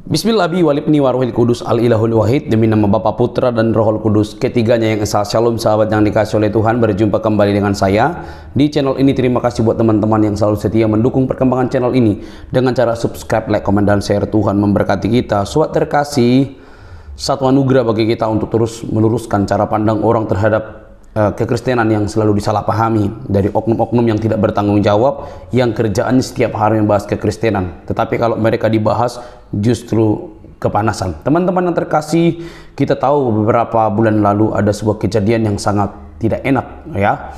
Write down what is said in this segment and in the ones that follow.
Bismillahi walibni waruhil kudus al-ilahul wahid. Demi nama Bapa, Putra dan Rohul Kudus, ketiganya yang esa. Shalom sahabat yang dikasih oleh Tuhan, berjumpa kembali dengan saya di channel ini. Terima kasih buat teman-teman yang selalu setia mendukung perkembangan channel ini dengan cara subscribe, like, komen, dan share. Tuhan memberkati kita. Sobat terkasih, satu anugerah bagi kita untuk terus meluruskan cara pandang orang terhadap kekristenan yang selalu disalahpahami dari oknum-oknum yang tidak bertanggung jawab, yang kerjaannya setiap hari membahas kekristenan, tetapi kalau mereka dibahas justru kepanasan. Teman-teman yang terkasih, kita tahu beberapa bulan lalu ada sebuah kejadian yang sangat tidak enak, ya,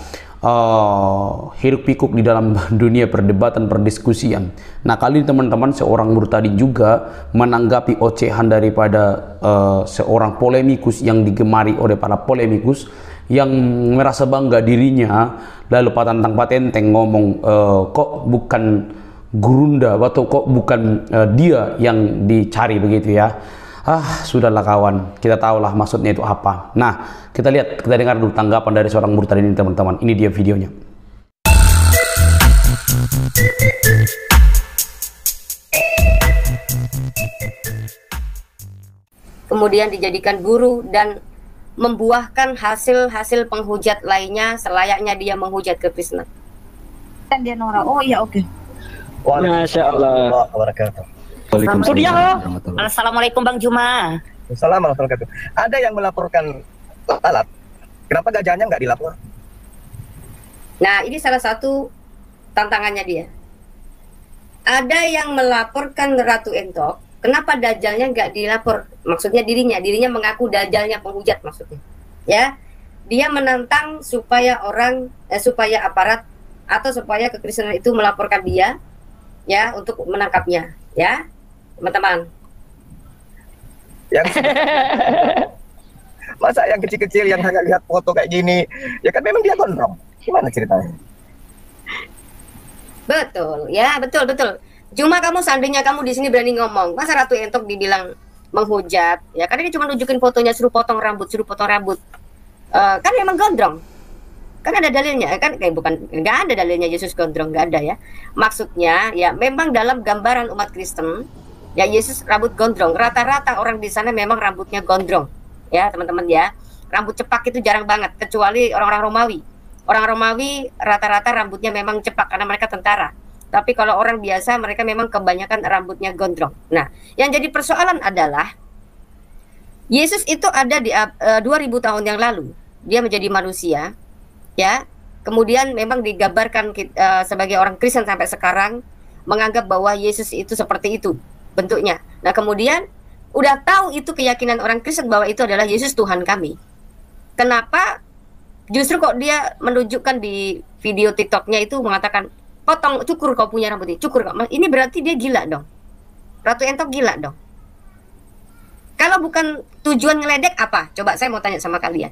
hiruk pikuk di dalam dunia perdebatan perdiskusian. Nah, kali ini teman-teman, seorang murtadi juga menanggapi ocehan daripada seorang polemikus yang digemari oleh para polemikus yang merasa bangga dirinya, lalu patantang patenteng ngomong kok bukan gurunda atau kok bukan dia yang dicari begitu ya. Sudahlah kawan, kita tahulah maksudnya itu apa. Nah, kita dengar dulu tanggapan dari seorang murtad ini teman-teman. Ini dia videonya. Kemudian dijadikan guru dan membuahkan hasil-hasil penghujat lainnya selayaknya dia menghujat kekristenan. Dan dia Nora. Oh iya, oke. Masya Allah. Assalamualaikum Bang Juma. Assalamualaikum warahmatullahi wabarakatuh. Ada yang melaporkan alat. Kenapa gajahnya nggak dilapor? Nah, ini salah satu tantangannya dia. Ada yang melaporkan Ratu Entok. Kenapa dajalnya nggak dilapor? Maksudnya dirinya mengaku dajalnya penghujat maksudnya. Ya, dia menantang supaya supaya aparat atau supaya kekristenan itu melaporkan dia, ya, untuk menangkapnya, ya, teman-teman. Masa yang kecil-kecil yang hanya lihat foto kayak gini, ya kan memang dia gondrong. Gimana ceritanya? Betul, ya, betul. Cuma seandainya kamu di sini berani ngomong, masa Ratu Entok dibilang menghujat, ya, karena dia cuma nunjukin fotonya suruh potong rambut. Kan memang gondrong. Kan ada dalilnya, kan nggak ada dalilnya Yesus gondrong, nggak ada ya. Maksudnya ya memang dalam gambaran umat Kristen, ya Yesus rambut gondrong. Rata-rata orang di sana memang rambutnya gondrong, ya teman-teman ya. Rambut cepak itu jarang banget, kecuali orang-orang Romawi. Orang Romawi rata-rata rambutnya memang cepak karena mereka tentara. Tapi kalau orang biasa, mereka memang kebanyakan rambutnya gondrong. Nah, yang jadi persoalan adalah Yesus itu ada di 2000 tahun yang lalu. Dia menjadi manusia, ya. Kemudian memang digambarkan sebagai orang Kristen sampai sekarang menganggap bahwa Yesus itu seperti itu bentuknya. Nah, kemudian udah tahu itu keyakinan orang Kristen bahwa itu adalah Yesus Tuhan kami. Kenapa justru kok dia menunjukkan di video TikToknya itu mengatakan cukur kau punya rambut ini, cukur kau. Ini berarti dia gila dong. Ratu Entok gila dong. Kalau bukan tujuan ngeledek apa? Coba saya mau tanya sama kalian.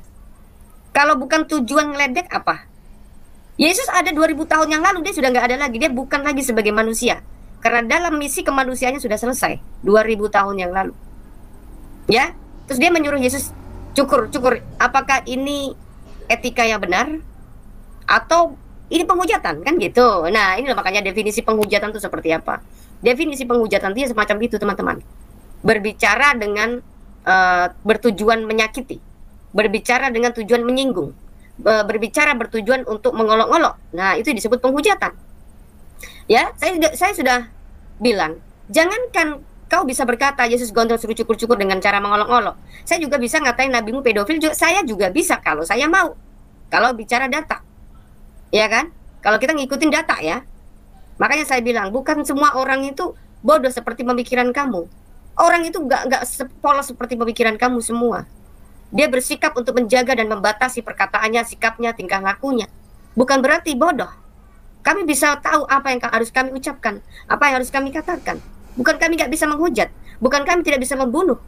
Kalau bukan tujuan ngeledek apa? Yesus ada 2000 tahun yang lalu, dia sudah nggak ada lagi. Dia bukan lagi sebagai manusia. Karena dalam misi kemanusiaannya sudah selesai 2000 tahun yang lalu. Ya, terus dia menyuruh Yesus cukur. Apakah ini etika yang benar? Atau ini penghujatan, kan gitu. Nah, ini makanya definisi penghujatan itu seperti apa. Definisi penghujatan itu semacam itu, teman-teman. Berbicara dengan bertujuan menyakiti, berbicara dengan tujuan menyinggung, berbicara bertujuan untuk mengolok-olok. Nah, itu disebut penghujatan. Ya, saya sudah bilang, jangankan kau bisa berkata Yesus gondrong suruh cukur-cukur dengan cara mengolok-olok. Saya juga bisa ngatain nabimu pedofil, saya juga bisa kalau saya mau. Kalau bicara data. Ya kan? Kalau kita ngikutin data ya. Makanya saya bilang, bukan semua orang itu bodoh seperti pemikiran kamu. Orang itu nggak polos seperti pemikiran kamu semua. Dia bersikap untuk menjaga dan membatasi perkataannya, sikapnya, tingkah lakunya. Bukan berarti bodoh. Kami bisa tahu apa yang harus kami ucapkan, apa yang harus kami katakan. Bukan kami nggak bisa menghujat, bukan kami tidak bisa membunuh.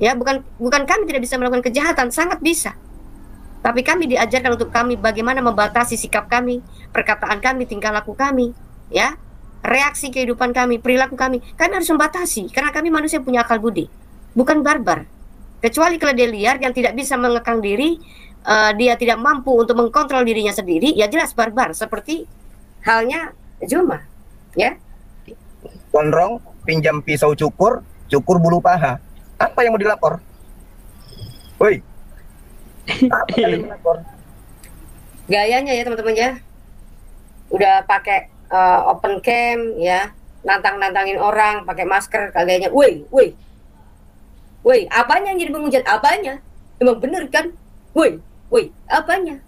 Ya, bukan kami tidak bisa melakukan kejahatan, sangat bisa. Tapi kami diajarkan untuk kami bagaimana membatasi sikap kami, perkataan kami, tingkah laku kami, ya, reaksi kehidupan kami, perilaku kami. Kami harus membatasi, karena kami manusia punya akal budi, bukan barbar. Kecuali kalau dia liar yang tidak bisa mengekang diri, dia tidak mampu untuk mengkontrol dirinya sendiri, ya jelas barbar. Seperti halnya Juma, ya. Gondrong, pinjam pisau cukur, cukur bulu paha. Apa yang mau dilapor? Woi, apa yang dilapor? Gayanya ya teman-teman ya, udah pakai open cam ya, nantang-nantangin orang pakai masker, kagaknya, woi, apanya yang jadi menghujat? Apanya? Emang bener kan? Woi, apanya?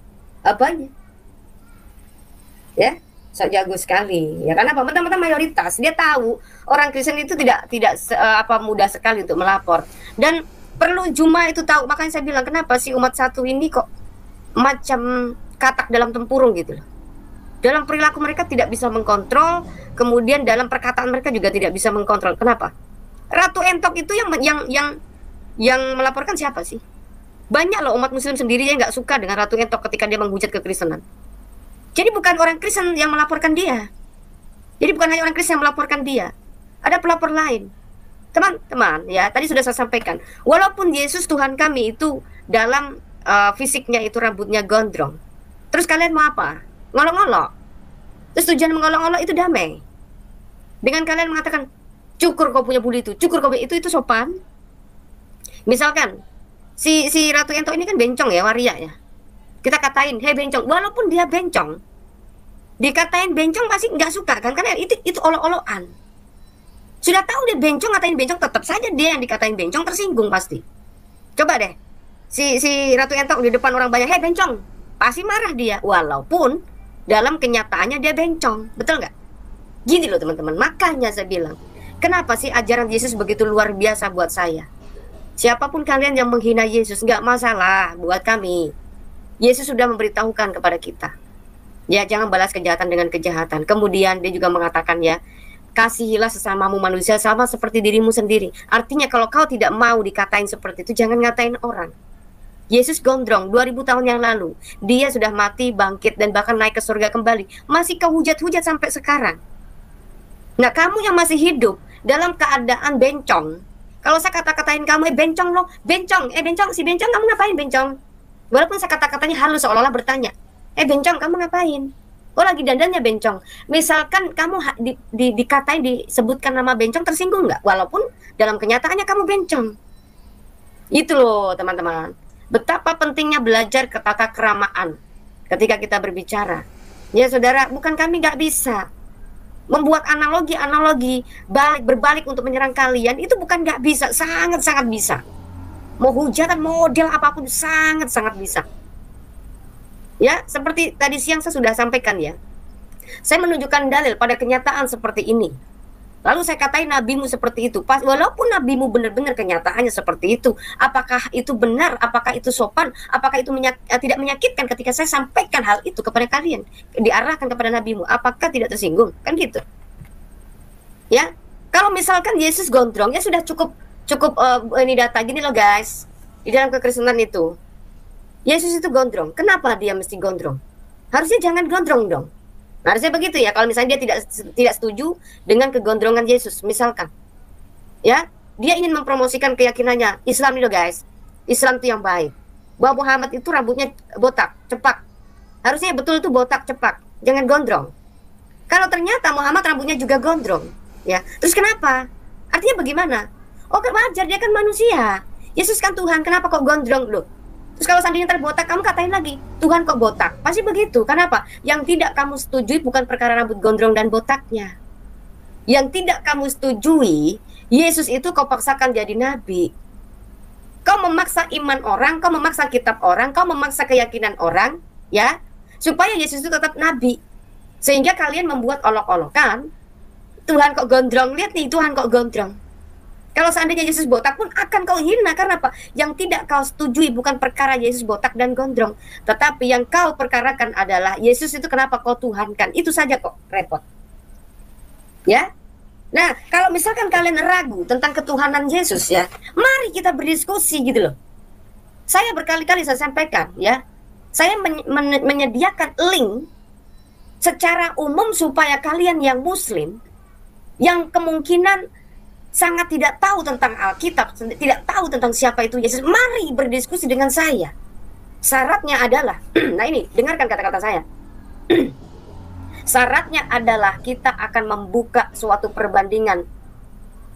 Ya, so jago sekali. Ya karena apa? Mentang-mentang mayoritas, dia tahu orang Kristen itu tidak mudah sekali untuk melapor. Dan perlu Juma itu tahu. Makanya saya bilang, kenapa sih umat satu ini kok macam katak dalam tempurung gitu loh. Dalam perilaku mereka tidak bisa mengkontrol, kemudian dalam perkataan mereka juga tidak bisa mengkontrol. Kenapa? Ratu Entok itu yang melaporkan siapa sih? Banyak loh umat Muslim sendiri yang nggak suka dengan Ratu Entok ketika dia menghujat kekristenan. Jadi bukan orang Kristen yang melaporkan dia. Jadi bukan hanya orang Kristen yang melaporkan dia. Ada pelapor lain. Teman-teman, ya tadi sudah saya sampaikan. Walaupun Yesus Tuhan kami itu dalam fisiknya itu rambutnya gondrong. Terus kalian mau apa? Ngolok-ngolok. Terus tujuan mengolok-ngolok itu damai. Dengan kalian mengatakan, cukur kau punya bulu itu, cukur kau punya itu sopan. Misalkan si Ratu Entok ini kan bencong ya, waria ya. Kita katain, hei bencong, walaupun dia bencong, dikatain bencong pasti nggak suka kan, karena itu olok-olokan. Sudah tahu dia bencong, ngatain bencong, tetap saja dia yang dikatain bencong tersinggung pasti. Coba deh, si Ratu Entok di depan orang banyak, hei bencong, pasti marah dia, walaupun dalam kenyataannya dia bencong, betul nggak? Gini loh teman-teman, makanya saya bilang, kenapa sih ajaran Yesus begitu luar biasa buat saya? Siapapun kalian yang menghina Yesus, nggak masalah buat kami. Yesus sudah memberitahukan kepada kita, ya jangan balas kejahatan dengan kejahatan. Kemudian dia juga mengatakan ya, kasihilah sesamamu manusia sama seperti dirimu sendiri. Artinya kalau kau tidak mau dikatain seperti itu, jangan ngatain orang. Yesus gondrong 2000 tahun yang lalu. Dia sudah mati, bangkit, dan bahkan naik ke surga kembali. Masih kau hujat-hujat sampai sekarang. Nah kamu yang masih hidup dalam keadaan bencong, kalau saya kata-katain kamu, bencong lo, bencong, bencong, si bencong kamu ngapain bencong? Walaupun saya kata-katanya halus seolah-olah bertanya, bencong kamu ngapain? Oh lagi dandannya bencong. Misalkan kamu dikatain, disebutkan nama bencong, tersinggung nggak? Walaupun dalam kenyataannya kamu bencong. Itu loh teman-teman. Betapa pentingnya belajar ke tata keramaan ketika kita berbicara. Ya saudara, bukan kami nggak bisa membuat analogi berbalik untuk menyerang kalian. Itu bukan nggak bisa, sangat-sangat bisa. Mau hujatan model apapun sangat-sangat bisa. Ya, seperti tadi siang saya sudah sampaikan ya. Saya menunjukkan dalil pada kenyataan seperti ini. Lalu saya katain nabimu seperti itu. Walaupun nabimu benar-benar kenyataannya seperti itu, apakah itu benar? Apakah itu sopan? Apakah itu tidak menyakitkan ketika saya sampaikan hal itu kepada kalian? Diarahkan kepada nabimu, apakah tidak tersinggung? Kan gitu. Ya, kalau misalkan Yesus gondrong, ya sudah cukup ini data gini loh guys. Di dalam kekristenan itu Yesus itu gondrong. Kenapa dia mesti gondrong? Harusnya jangan gondrong dong. Nah, harusnya begitu ya. Kalau misalnya dia tidak setuju dengan kegondrongan Yesus, misalkan, ya, dia ingin mempromosikan keyakinannya Islam nih loh guys. Islam itu yang baik. Bahwa Muhammad itu rambutnya botak, cepak. Harusnya betul itu botak, cepak. Jangan gondrong. Kalau ternyata Muhammad rambutnya juga gondrong, ya, terus kenapa? Artinya bagaimana? Oh kan wajar, dia kan manusia. Yesus kan Tuhan, kenapa kok gondrong loh? Terus kalau seandainya terbotak, kamu katain lagi, Tuhan kok botak? Pasti begitu, kenapa? Yang tidak kamu setujui bukan perkara rambut gondrong dan botaknya. Yang tidak kamu setujui, Yesus itu kau paksakan jadi nabi. Kau memaksa iman orang, kau memaksa kitab orang, kau memaksa keyakinan orang, ya, supaya Yesus itu tetap nabi. Sehingga kalian membuat olok-olokan, Tuhan kok gondrong, lihat nih Tuhan kok gondrong. Kalau seandainya Yesus botak pun akan kau hina, karena apa? Yang tidak kau setujui bukan perkara Yesus botak dan gondrong, tetapi yang kau perkarakan adalah Yesus itu kenapa kau tuhankan. Itu saja kok repot. Ya. Nah, kalau misalkan kalian ragu tentang ketuhanan Yesus ya, mari kita berdiskusi gitu loh. Saya berkali-kali saya sampaikan ya, saya menyediakan link secara umum supaya kalian yang Muslim, yang kemungkinan sangat tidak tahu tentang Alkitab, tidak tahu tentang siapa itu Yesus, mari berdiskusi dengan saya. Syaratnya adalah, nah ini, dengarkan kata-kata saya. Syaratnya adalah kita akan membuka suatu perbandingan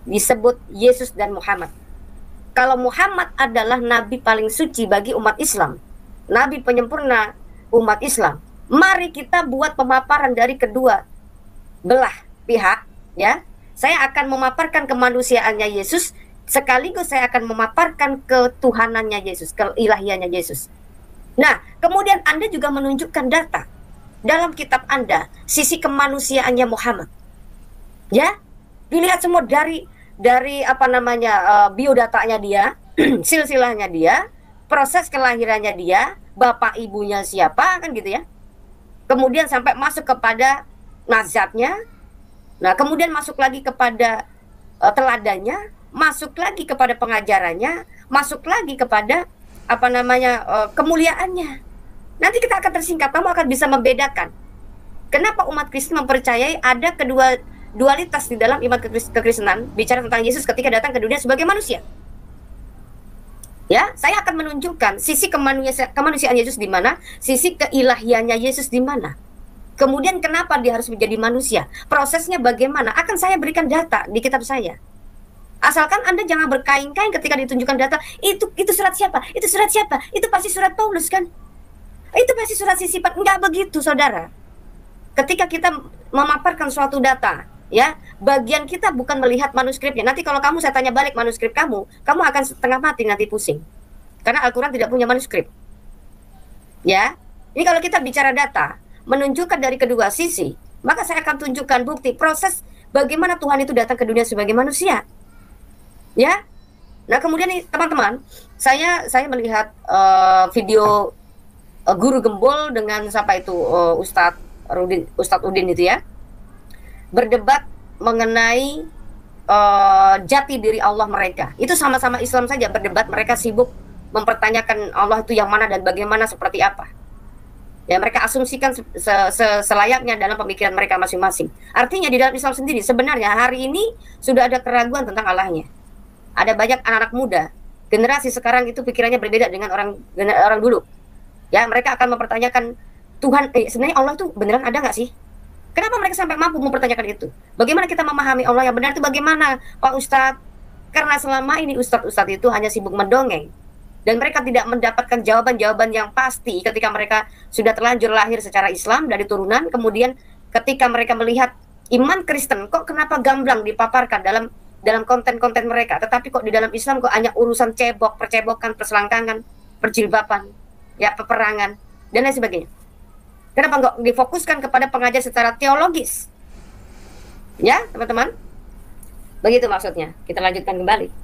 disebut Yesus dan Muhammad. Kalau Muhammad adalah nabi paling suci bagi umat Islam, nabi penyempurna umat Islam, mari kita buat pemaparan dari kedua belah pihak, ya. Saya akan memaparkan kemanusiaannya Yesus, sekaligus saya akan memaparkan ketuhanannya Yesus, keilahiannya Yesus. Nah, kemudian Anda juga menunjukkan data dalam kitab Anda, sisi kemanusiaannya Muhammad. Ya, dilihat semua dari apa namanya biodatanya dia, silsilahnya dia, proses kelahirannya dia, bapak ibunya siapa, kan gitu ya. Kemudian sampai masuk kepada nazatnya. Nah, kemudian masuk lagi kepada teladannya, masuk lagi kepada pengajarannya, masuk lagi kepada apa namanya kemuliaannya. Nanti kita akan tersingkap, kamu akan bisa membedakan kenapa umat Kristen mempercayai ada kedua dualitas di dalam iman kekristenan, bicara tentang Yesus ketika datang ke dunia sebagai manusia. Ya, saya akan menunjukkan sisi kemanusiaan Yesus di mana, sisi keilahiannya Yesus di mana. Kemudian kenapa dia harus menjadi manusia? Prosesnya bagaimana? Akan saya berikan data di kitab saya. Asalkan Anda jangan berkain-kain ketika ditunjukkan data, itu surat siapa? Itu surat siapa? Itu pasti surat Paulus kan? Itu pasti surat Sisipat. Enggak begitu, saudara. Ketika kita memaparkan suatu data, ya, bagian kita bukan melihat manuskripnya. Nanti kalau kamu saya tanya balik manuskrip kamu akan setengah mati nanti pusing. Karena Al-Quran tidak punya manuskrip. Ya, ini kalau kita bicara data, menunjukkan dari kedua sisi, maka saya akan tunjukkan bukti proses bagaimana Tuhan itu datang ke dunia sebagai manusia. Ya, nah kemudian nih teman-teman, saya melihat video guru gembol dengan siapa itu Ustadz Udin itu ya, berdebat mengenai jati diri Allah mereka. Itu sama-sama Islam saja berdebat, mereka sibuk mempertanyakan Allah itu yang mana dan bagaimana seperti apa. Ya, mereka asumsikan selayaknya dalam pemikiran mereka masing-masing. Artinya di dalam Islam sendiri sebenarnya hari ini sudah ada keraguan tentang Allahnya. Ada banyak anak-anak muda, generasi sekarang itu pikirannya berbeda dengan orang dulu. Ya, mereka akan mempertanyakan Tuhan, sebenarnya Allah itu beneran ada nggak sih? Kenapa mereka sampai mampu mempertanyakan itu? Bagaimana kita memahami Allah yang benar itu bagaimana, Pak Ustadz? Karena selama ini Ustadz itu hanya sibuk mendongeng. Dan mereka tidak mendapatkan jawaban-jawaban yang pasti ketika mereka sudah terlanjur lahir secara Islam dari turunan. Kemudian ketika mereka melihat iman Kristen, kok kenapa gamblang dipaparkan dalam konten-konten mereka. Tetapi kok di dalam Islam kok hanya urusan cebok, percebokan, perselangkangan, perjilbaban, ya, peperangan, dan lain sebagainya. Kenapa nggak difokuskan kepada pengajar secara teologis? Ya, teman-teman. Begitu maksudnya. Kita lanjutkan kembali.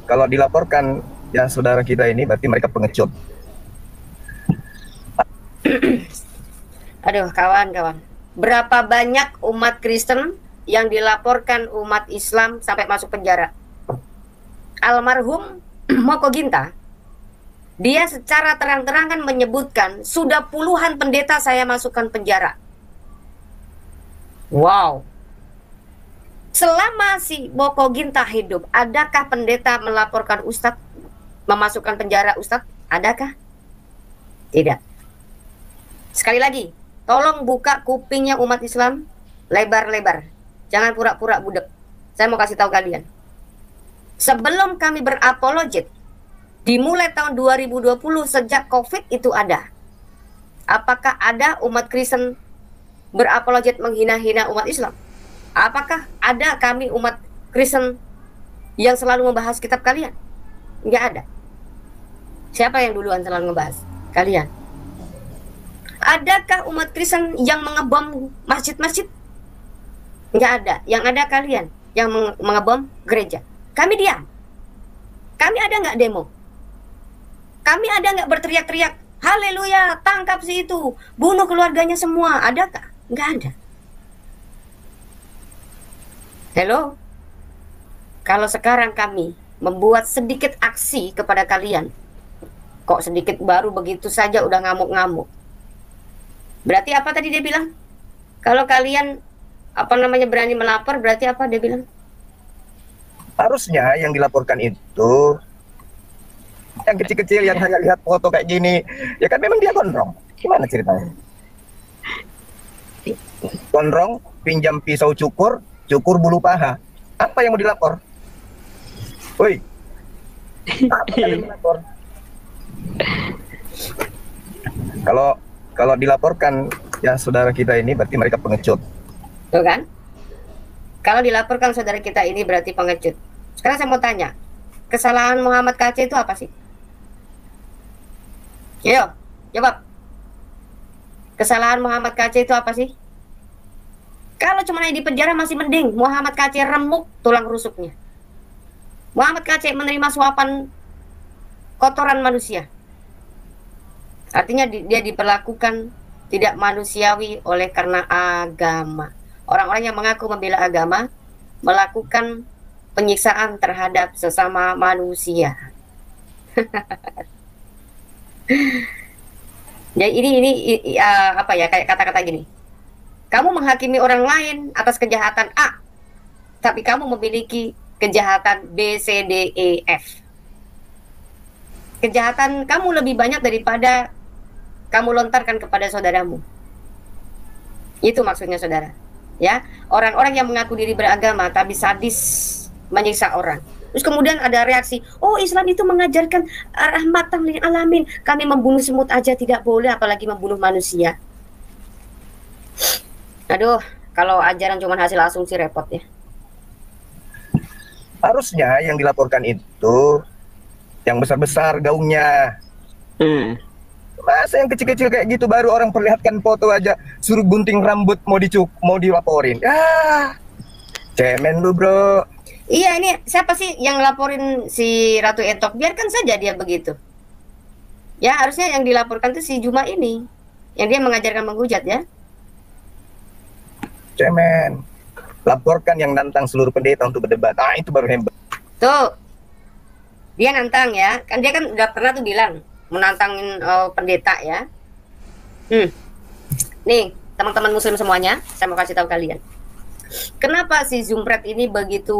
Kalau dilaporkan ya saudara kita ini berarti mereka pengecut. Aduh, kawan-kawan. Berapa banyak umat Kristen yang dilaporkan umat Islam sampai masuk penjara? Almarhum Moko Ginta, dia secara terang-terangan menyebutkan sudah puluhan pendeta saya masukkan penjara. Wow. Selama si Moko Ginta hidup, adakah pendeta melaporkan Ustadz memasukkan penjara Ustadz? Adakah? Tidak. Sekali lagi, tolong buka kupingnya umat Islam lebar-lebar. Jangan pura-pura budek. Saya mau kasih tahu kalian. Sebelum kami berapologet, dimulai tahun 2020 sejak COVID itu ada. Apakah ada umat Kristen berapologet menghina-hina umat Islam? Apakah ada kami umat Kristen yang selalu membahas kitab kalian? Enggak ada. Siapa yang duluan selalu membahas? Kalian. Adakah umat Kristen yang mengebom masjid-masjid? Enggak ada. Yang ada kalian yang mengebom gereja. Kami diam. Kami ada nggak demo? Kami ada nggak berteriak-teriak, haleluya, tangkap si itu, bunuh keluarganya semua? Adakah? Nggak ada. Hello? Kalau sekarang kami membuat sedikit aksi kepada kalian, kok sedikit baru begitu saja udah ngamuk-ngamuk. Berarti apa tadi dia bilang? Kalau kalian berani melapor, berarti apa dia bilang? Harusnya yang dilaporkan itu yang kecil-kecil yang hanya lihat foto kayak gini, ya kan memang dia gondrong. Gimana ceritanya? Gondrong, pinjam pisau cukur, cukur bulu paha. Apa yang mau dilapor? Woi, apa yang dilapor? Kalau dilaporkan ya saudara kita ini berarti mereka pengecut. Tuh kan? Kalau dilaporkan saudara kita ini berarti pengecut. Sekarang saya mau tanya, kesalahan Muhammad KC itu apa sih? Ayo, jawab. Kesalahan Muhammad KC itu apa sih? Kalau cuma di penjara masih mending. Muhammad KC remuk tulang rusuknya. Muhammad KC menerima suapan kotoran manusia. Artinya dia diperlakukan tidak manusiawi oleh karena agama. Orang-orang yang mengaku membela agama melakukan penyiksaan terhadap sesama manusia. Jadi ini apa ya, kayak kata-kata gini. Kamu menghakimi orang lain atas kejahatan A, tapi kamu memiliki kejahatan B, C, D, E, F. Kejahatan kamu lebih banyak daripada kamu lontarkan kepada saudaramu. Itu maksudnya saudara. Ya, orang-orang yang mengaku diri beragama tapi sadis menyiksa orang. Terus kemudian ada reaksi, oh Islam itu mengajarkan rahmatan lil alamin. Kami membunuh semut aja tidak boleh, apalagi membunuh manusia. Aduh, kalau ajaran cuma hasil asumsi repot ya. Harusnya yang dilaporkan itu yang besar-besar gaungnya. Masa yang kecil-kecil kayak gitu baru orang perlihatkan foto aja suruh gunting rambut mau dilaporin. Cemen lu bro. Iya, ini siapa sih yang laporin si Ratu Entok? Biarkan saja dia begitu. Ya, harusnya yang dilaporkan tuh si Juma ini, yang dia mengajarkan menghujat ya. Cemen. Laporkan yang nantang seluruh pendeta untuk berdebat. Itu baru hebat. Tuh, dia nantang ya. Kan dia kan udah pernah tuh bilang menantangin pendeta ya. Nih, teman-teman muslim semuanya, saya mau kasih tahu kalian. Kenapa si Zumpret ini begitu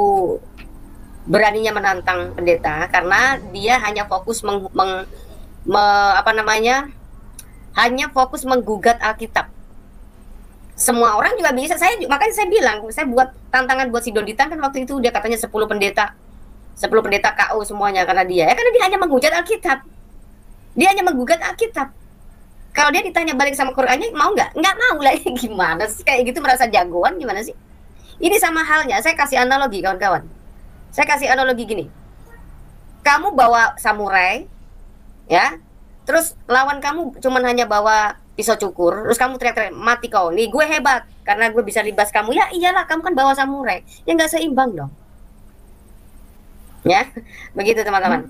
beraninya menantang pendeta? Karena dia hanya fokus hanya fokus menggugat Alkitab. Semua orang juga bisa. Makanya saya bilang, saya buat tantangan buat si Donditan kan waktu itu dia katanya 10 pendeta KU semuanya karena dia. Ya karena dia hanya menghujat Alkitab. Dia hanya menggugat Alkitab. Kalau dia ditanya balik sama Qur'annya, mau nggak? Nggak mau lah. Gimana sih? Kayak gitu merasa jagoan gimana sih? Ini sama halnya, saya kasih analogi kawan-kawan. Saya kasih analogi gini. Kamu bawa samurai, ya, terus lawan kamu cuman hanya bawa pisau cukur, terus kamu teriak-teriak, mati kau, nih gue hebat, karena gue bisa libas kamu. Ya iyalah, kamu kan bawa samurai, ya nggak seimbang dong. Ya, begitu teman-teman.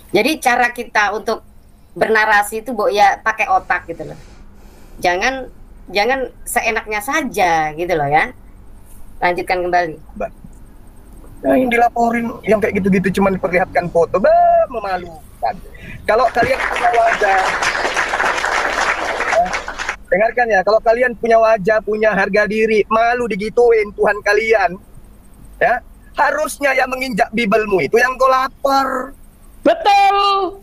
Jadi cara kita untuk bernarasi itu ya pakai otak gitu loh. Jangan seenaknya saja gitu loh ya. Lanjutkan kembali. Nah, yang dilaporin yang kayak gitu-gitu cuma diperlihatkan foto, memalukan. Kalau kalian punya wajah, dengarkan ya, kalau kalian punya wajah, punya harga diri, malu digituin Tuhan kalian, ya harusnya yang menginjak Bibelmu itu yang kau lapor. Betul.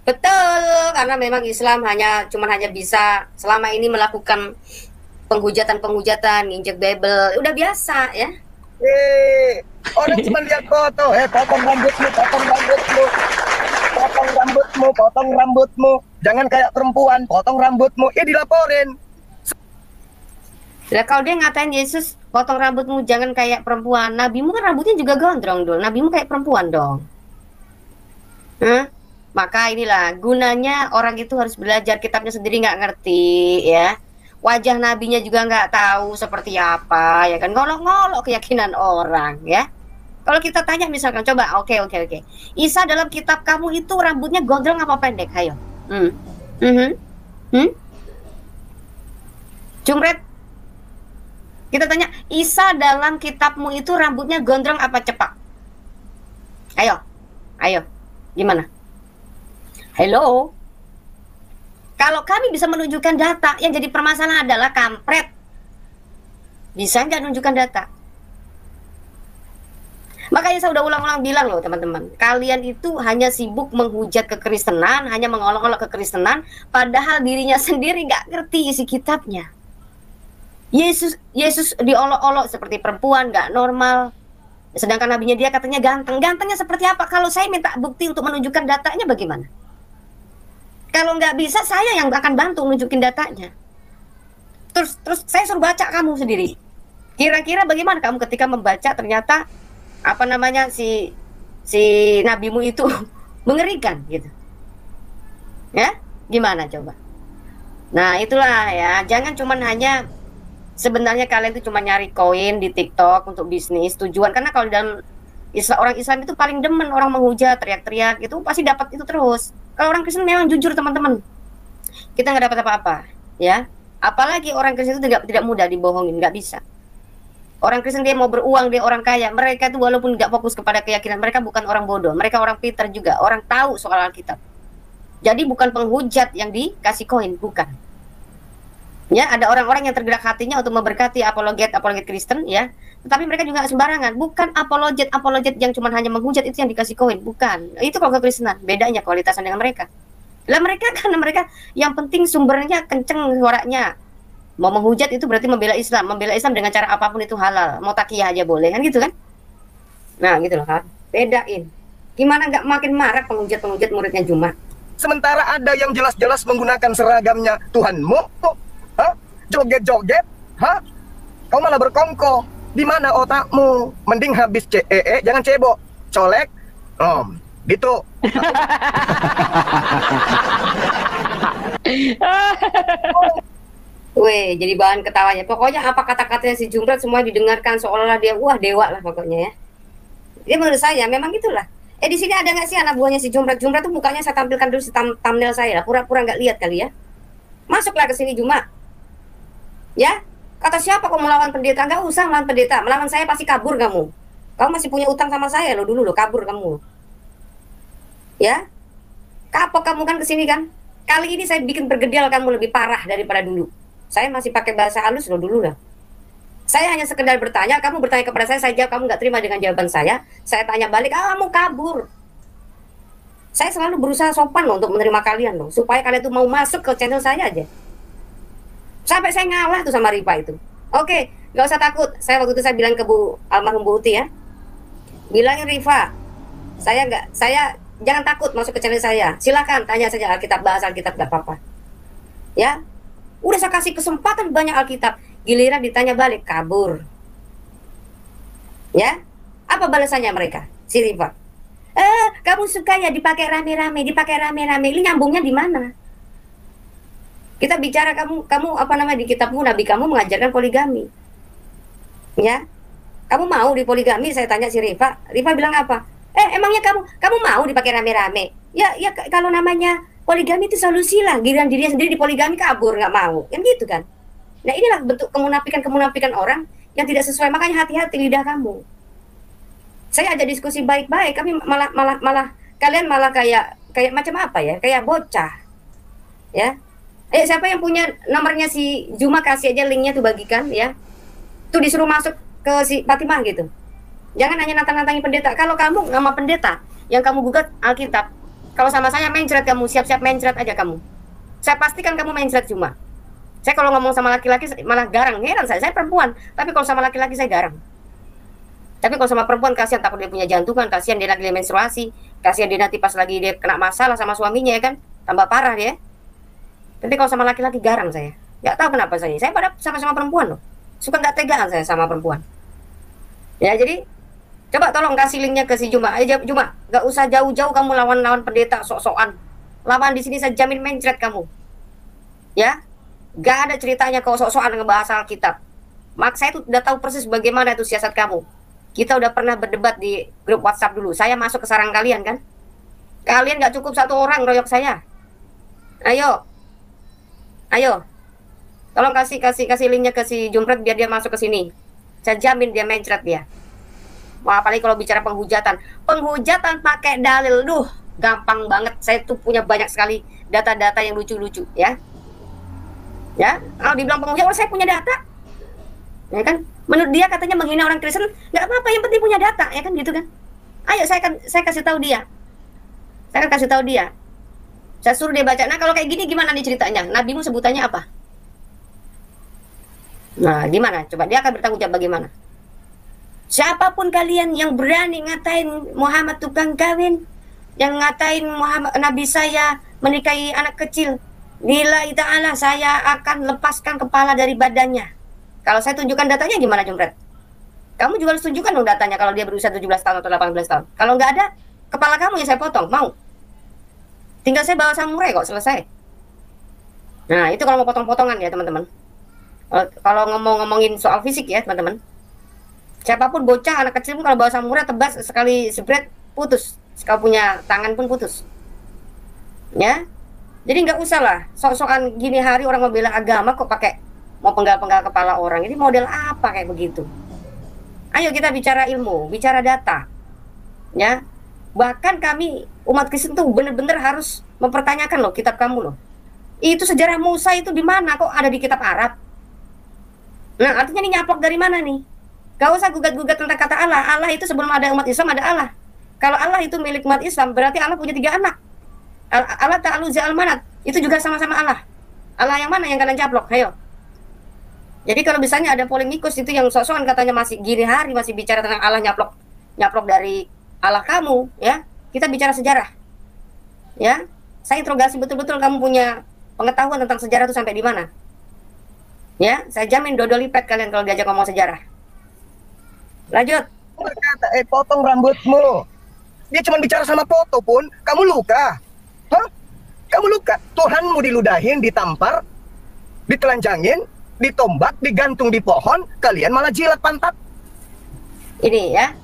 Betul, karena memang Islam hanya bisa selama ini melakukan penghujatan, nginjek Bible, udah biasa ya. Orang cuma lihat foto, potong rambutmu, jangan kayak perempuan, potong rambutmu, dilaporin. Lah kalau dia ngatain Yesus, potong rambutmu jangan kayak perempuan, nabimu kan rambutnya juga gondrong dong, nabimu kayak perempuan dong. Maka inilah gunanya orang itu harus belajar, kitabnya sendiri nggak ngerti ya, wajah nabinya juga nggak tahu seperti apa ya kan, ngolok-ngolok keyakinan orang ya. Kalau kita tanya misalkan, coba oke. Isa dalam kitab kamu itu rambutnya gondrong apa pendek? Ayo. Jumret, kita tanya, Isa dalam kitabmu itu rambutnya gondrong apa cepak? Ayo, gimana? Hello? Kalau kami bisa menunjukkan data, yang jadi permasalahan adalah kampret. Bisa nggak menunjukkan data? Makanya saya udah ulang-ulang bilang loh teman-teman, kalian itu hanya sibuk menghujat kekristenan, hanya mengolok-olok kekristenan, padahal dirinya sendiri nggak ngerti isi kitabnya. Yesus diolok-olok seperti perempuan, nggak normal. Sedangkan nabinya dia katanya ganteng. Gantengnya seperti apa? Kalau saya minta bukti untuk menunjukkan datanya bagaimana? Kalau nggak bisa, saya yang akan bantu nunjukin datanya. Terus saya suruh baca kamu sendiri. Kira-kira bagaimana kamu ketika membaca ternyata apa namanya si nabimu itu mengerikan gitu. Ya? Gimana coba? Nah, itulah ya. Jangan cuman hanya sebenarnya kalian itu cuma nyari koin di TikTok untuk bisnis tujuan, karena kalau dalam orang Islam itu paling demen orang menghujat, teriak-teriak itu pasti dapat itu terus. Kalau orang Kristen memang jujur teman-teman, kita nggak dapat apa-apa, ya. Apalagi orang Kristen itu tidak mudah dibohongin, nggak bisa. Orang Kristen dia mau beruang, dia orang kaya, mereka itu walaupun nggak fokus kepada keyakinan, mereka bukan orang bodoh, mereka orang pintar juga, orang tahu soal Alkitab. Jadi bukan penghujat yang dikasih koin, bukan. Ya, ada orang-orang yang tergerak hatinya untuk memberkati apologet Kristen, ya. Tetapi mereka juga sembarangan. Bukan apologet yang cuma hanya menghujat itu yang dikasih koin, bukan. Itu kalau kekristenan, bedanya kualitasan dengan mereka. Lah mereka karena mereka yang penting sumbernya kenceng suaranya. Mau menghujat itu berarti membela Islam dengan cara apapun itu halal. Mau takiyah aja boleh, kan gitu kan? Nah, gitu loh kan. Bedain. Gimana nggak makin marah penghujat muridnya Juma? Sementara ada yang jelas-jelas menggunakan seragamnya Tuhanmu, hah? Joget-joget, hah? Kau malah berkongko. Di mana otakmu? Mending habis jangan cebok, colek, gitu. Weh, jadi bahan ketawanya. Pokoknya apa kata-katanya si Jumrat semua didengarkan seolah-olah dia wah dewa lah pokoknya ya. Dia menurut saya memang itulah. Di sini ada nggak sih anak buahnya si Jumrat? Jumrat tuh mukanya saya tampilkan dulu thumbnail saya lah. Pura-pura nggak lihat kali ya. Masuklah ke sini Juma. Ya, kata siapa kau melawan pendeta? Nggak usah melawan pendeta. Melawan saya pasti kabur kamu. Kamu masih punya utang sama saya loh dulu loh, kabur kamu. Ya, kapok kamu kan ke sini kan? Kali ini saya bikin bergedel kamu lebih parah daripada dulu. Saya masih pakai bahasa halus loh dulu lah. Saya hanya sekedar bertanya, kamu bertanya kepada saya jawab, kamu nggak terima dengan jawaban saya tanya balik, kamu kabur. Saya selalu berusaha sopan loh untuk menerima kalian loh, supaya kalian tuh mau masuk ke channel saya aja. Sampai saya ngalah tuh sama Rifa itu. Oke, nggak usah takut. Saya waktu itu saya bilang ke almarhum Bu Uti ya, bilangin Rifa, saya jangan takut masuk ke channel saya. Silakan tanya saja Alkitab, bahas Alkitab nggak apa-apa. Ya. Udah saya kasih kesempatan banyak Alkitab, giliran ditanya balik, kabur. Ya, apa balasannya mereka? Si Rifa, kamu suka ya dipakai rame-rame. Ini nyambungnya di mana? Kita bicara kamu apa namanya di kitabmu, nabi kamu mengajarkan poligami. Ya, kamu mau dipoligami? Saya tanya si Rifa bilang apa? Emangnya kamu mau dipakai rame-rame? Ya kalau namanya poligami itu solusi lah, giliran dirinya sendiri dipoligami kabur nggak mau, kan gitu kan? Nah inilah bentuk kemunafikan orang yang tidak sesuai, makanya hati-hati lidah kamu. Saya ajak diskusi baik-baik, kami malah kalian malah kayak macam apa ya, kayak bocah, ya. Siapa yang punya nomornya si Juma kasih aja linknya tuh bagikan ya, tuh disuruh masuk ke si Fatimah gitu. Jangan hanya nantang-nantangin pendeta. Kalau kamu sama pendeta yang kamu gugat Alkitab, kalau sama saya mencret kamu, siap-siap mencret aja kamu. Saya pastikan kamu mencret Juma. Saya kalau ngomong sama laki-laki malah garang, heran saya perempuan. Tapi kalau sama laki-laki saya garang. Tapi kalau sama perempuan kasihan, takut dia punya jantungan, kasihan dia lagi menstruasi, kasihan dia nanti pas lagi dia kena masalah sama suaminya ya kan, tambah parah dia. Tapi kalau sama laki-laki garang saya. Nggak tahu kenapa saya pada sama-sama perempuan loh. Suka nggak tegaan saya sama perempuan. Ya jadi coba tolong kasih linknya ke si Juma. Juma, gak usah jauh-jauh kamu lawan pendeta sok-sokan. Lawan di sini saya jamin mencret kamu. Ya, gak ada ceritanya kau sok-sokan ngebahas Alkitab. Saya tuh udah tahu persis bagaimana itu siasat kamu. Kita udah pernah berdebat di grup WhatsApp dulu. Saya masuk ke sarang kalian kan. Kalian gak cukup satu orang royok saya. Ayo, tolong kasih linknya ke si Jumret biar dia masuk ke sini. Saya jamin dia mencret dia. Wah, apalagi kalau bicara penghujatan pakai dalil, gampang banget. Saya tuh punya banyak sekali data-data yang lucu-lucu ya. Ya, kalau dibilang penghujatan, saya punya data. ya kan? Menurut dia katanya menghina orang Kristen nggak apa-apa, yang penting punya data, ya kan gitu kan? Ayo saya kasih tahu dia, saya akan kasih tahu dia, saya suruh dia baca. Nah kalau kayak gini gimana nih ceritanya? Nabimu sebutannya apa? Nah gimana? Coba dia akan bertanggung jawab bagaimana? Siapapun kalian yang berani ngatain Muhammad tukang kawin, yang ngatain Muhammad Nabi saya menikahi anak kecil, lillahi ta'ala saya akan lepaskan kepala dari badannya. Kalau saya tunjukkan datanya gimana, Jumpret? Kamu juga harus tunjukkan dong datanya kalau dia berusia 17 tahun atau 18 tahun. Kalau nggak ada, kepala kamu yang saya potong, mau? Tinggal saya bawa samurai kok, selesai. Nah, itu kalau mau potong-potongan ya, teman-teman. Kalau ngomongin soal fisik ya, teman-teman. Siapapun bocah, anak kecil pun kalau bawa samurai tebas sekali jebret, putus. Kalau punya tangan pun putus. Ya, jadi nggak usah lah sok-sokan gini hari orang membela agama kok pakai mau penggal-penggal kepala orang. Ini model apa kayak begitu? Ayo kita bicara ilmu, bicara data, ya. Bahkan kami umat Kristen tuh bener-bener harus mempertanyakan loh kitab kamu loh. Itu sejarah Musa itu di mana kok ada di kitab Arab? Nah artinya ini nyaplok dari mana nih? Gak usah gugat-gugat tentang kata Allah. Allah itu sebelum ada umat Islam ada Allah. Kalau Allah itu milik umat Islam berarti Allah punya 3 anak. Allah ta'alu za'al manat, itu juga sama-sama Allah. Allah yang mana yang kalian caplok? Ayo. Jadi kalau misalnya ada polemikus itu yang sok-sokan katanya masih gini hari masih bicara tentang Allah nyaplok dari Allah kamu, ya. Kita bicara sejarah. Ya. Saya interogasi betul-betul kamu punya pengetahuan tentang sejarah itu sampai di mana. Ya, saya jamin dodol lipat kalian kalau diajak ngomong sejarah. Lanjut. Berkata, potong rambutmu. Dia cuma bicara sama foto pun, kamu luka. Hah? Kamu luka. Tuhanmu diludahin, ditampar, ditelanjangin, ditombak, digantung di pohon, kalian malah jilat pantat. Ini ya,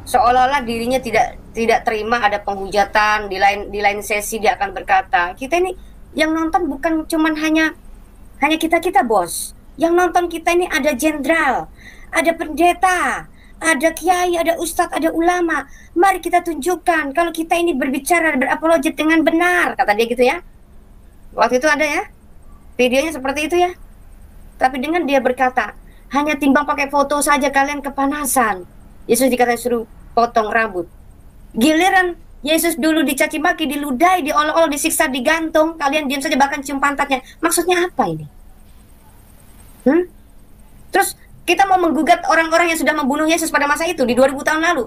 seolah-olah dirinya tidak terima ada penghujatan. Di lain sesi dia akan berkata, kita ini yang nonton bukan cuman hanya kita bos. Yang nonton kita ini ada jenderal, ada pendeta, ada kiai, ada ustadz, ada ulama. Mari kita tunjukkan kalau kita ini berbicara, berapologet dengan benar, kata dia gitu ya. Waktu itu ada ya, videonya seperti itu ya. Tapi dengan dia berkata, hanya timbang pakai foto saja kalian kepanasan. Yesus dikatakan suruh potong rambut. Giliran Yesus dulu dicaci maki, diludahi, diolok-olok, disiksa, digantung, kalian diam saja bahkan cium pantatnya. Maksudnya apa ini? Terus kita mau menggugat orang-orang yang sudah membunuh Yesus pada masa itu di 2000 tahun lalu.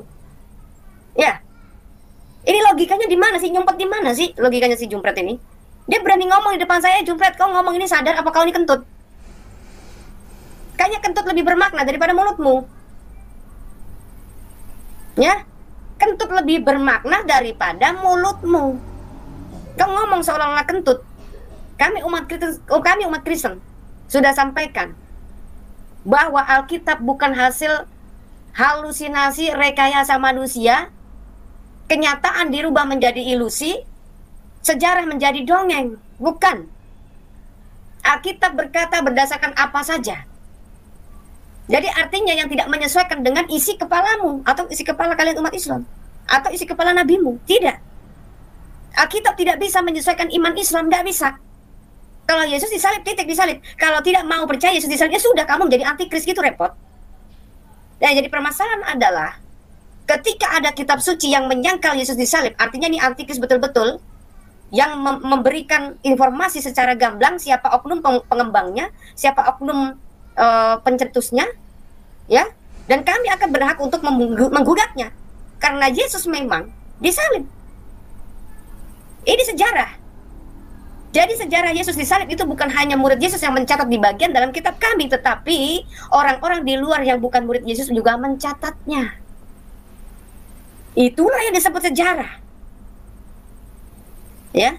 Ya. Ini logikanya di mana sih? Nyumpet di mana sih logikanya si Jumpret ini? Dia berani ngomong di depan saya, Jumpret, kau ngomong ini sadar apa kau ini kentut? Kayaknya kentut lebih bermakna daripada mulutmu. Ya. Kentut lebih bermakna daripada mulutmu. Kau ngomong seolah-olah kentut. Kami umat Kristen sudah sampaikan bahwa Alkitab bukan hasil halusinasi rekayasa manusia, kenyataan dirubah menjadi ilusi, sejarah menjadi dongeng, bukan. Alkitab berkata berdasarkan apa saja. Jadi artinya yang tidak menyesuaikan dengan isi kepalamu atau isi kepala kalian umat Islam atau isi kepala nabimu, tidak. Alkitab tidak bisa menyesuaikan iman Islam, tidak bisa. Kalau Yesus disalib, titik disalib. Kalau tidak mau percaya Yesus disalib, ya sudah, kamu menjadi antikris, gitu repot. Nah, jadi permasalahan adalah ketika ada kitab suci yang menyangkal Yesus disalib, artinya ini antikris betul-betul yang memberikan informasi secara gamblang siapa oknum pengembangnya, siapa oknum pencetusnya, ya. Dan kami akan berhak untuk menggugatnya karena Yesus memang disalib. Ini sejarah. Jadi sejarah Yesus disalib itu bukan hanya murid Yesus yang mencatat di bagian dalam kitab kami, tetapi orang-orang di luar yang bukan murid Yesus juga mencatatnya. Itulah yang disebut sejarah. Ya,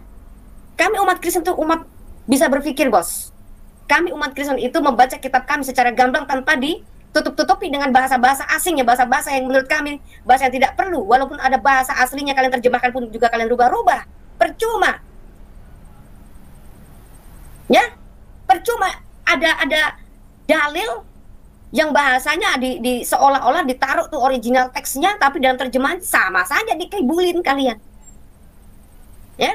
kami umat Kristen itu umat bisa berpikir, bos. Kami umat Kristen itu membaca kitab kami secara gamblang tanpa ditutup-tutupi dengan bahasa-bahasa asing, ya, bahasa-bahasa yang menurut kami bahasa yang tidak perlu. Walaupun ada bahasa aslinya kalian terjemahkan pun juga kalian rubah-rubah, percuma. Ya, percuma ada dalil yang bahasanya di seolah-olah ditaruh tuh original teksnya, tapi dalam terjemahan sama saja dikibulin kalian. Ya,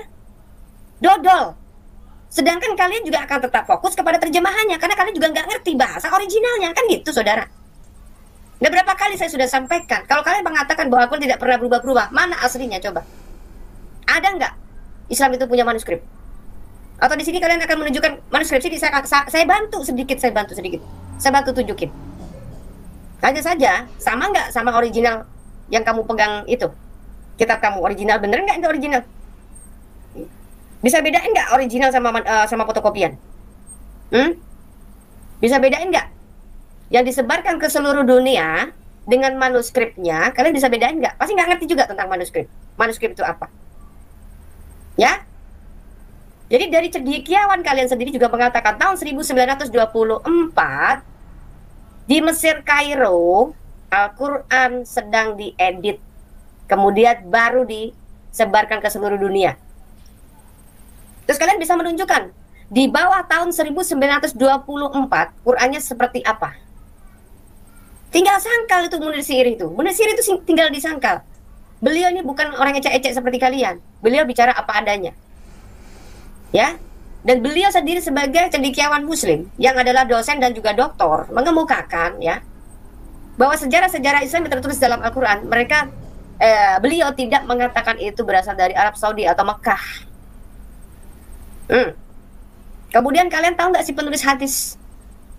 dodol. Sedangkan kalian juga akan tetap fokus kepada terjemahannya karena kalian juga nggak ngerti bahasa originalnya, kan gitu saudara. Dan berapa kali saya sudah sampaikan, kalau kalian mengatakan bahwa Al-Quran tidak pernah berubah-berubah, mana aslinya coba? Ada nggak Islam itu punya manuskrip? Atau di sini kalian akan menunjukkan manuskrip? Sini saya bantu sedikit, saya bantu tunjukin. Hanya saja, sama nggak sama original yang kamu pegang itu? Kitab kamu original, bener nggak itu original? Bisa bedain nggak original sama fotokopian? Bisa bedain nggak? Yang disebarkan ke seluruh dunia dengan manuskripnya, kalian bisa bedain nggak? Pasti nggak ngerti juga tentang manuskrip. Manuskrip itu apa? Ya? Jadi dari cendekiawan kalian sendiri juga mengatakan tahun 1924 di Mesir Kairo, Al-Quran sedang diedit. Kemudian baru disebarkan ke seluruh dunia. Terus kalian bisa menunjukkan di bawah tahun 1924 Qurannya seperti apa? Tinggal sangkal itu Munir Siri itu. Munir Siri itu tinggal disangkal. Beliau ini bukan orang ecek-ecek seperti kalian. Beliau bicara apa adanya. Ya. Dan beliau sendiri sebagai cendekiawan muslim yang adalah dosen dan juga doktor mengemukakan ya bahwa sejarah-sejarah Islam yang tertulis dalam Al-Quran, beliau tidak mengatakan itu berasal dari Arab Saudi atau Mekah. Kemudian kalian tahu nggak sih penulis hadis?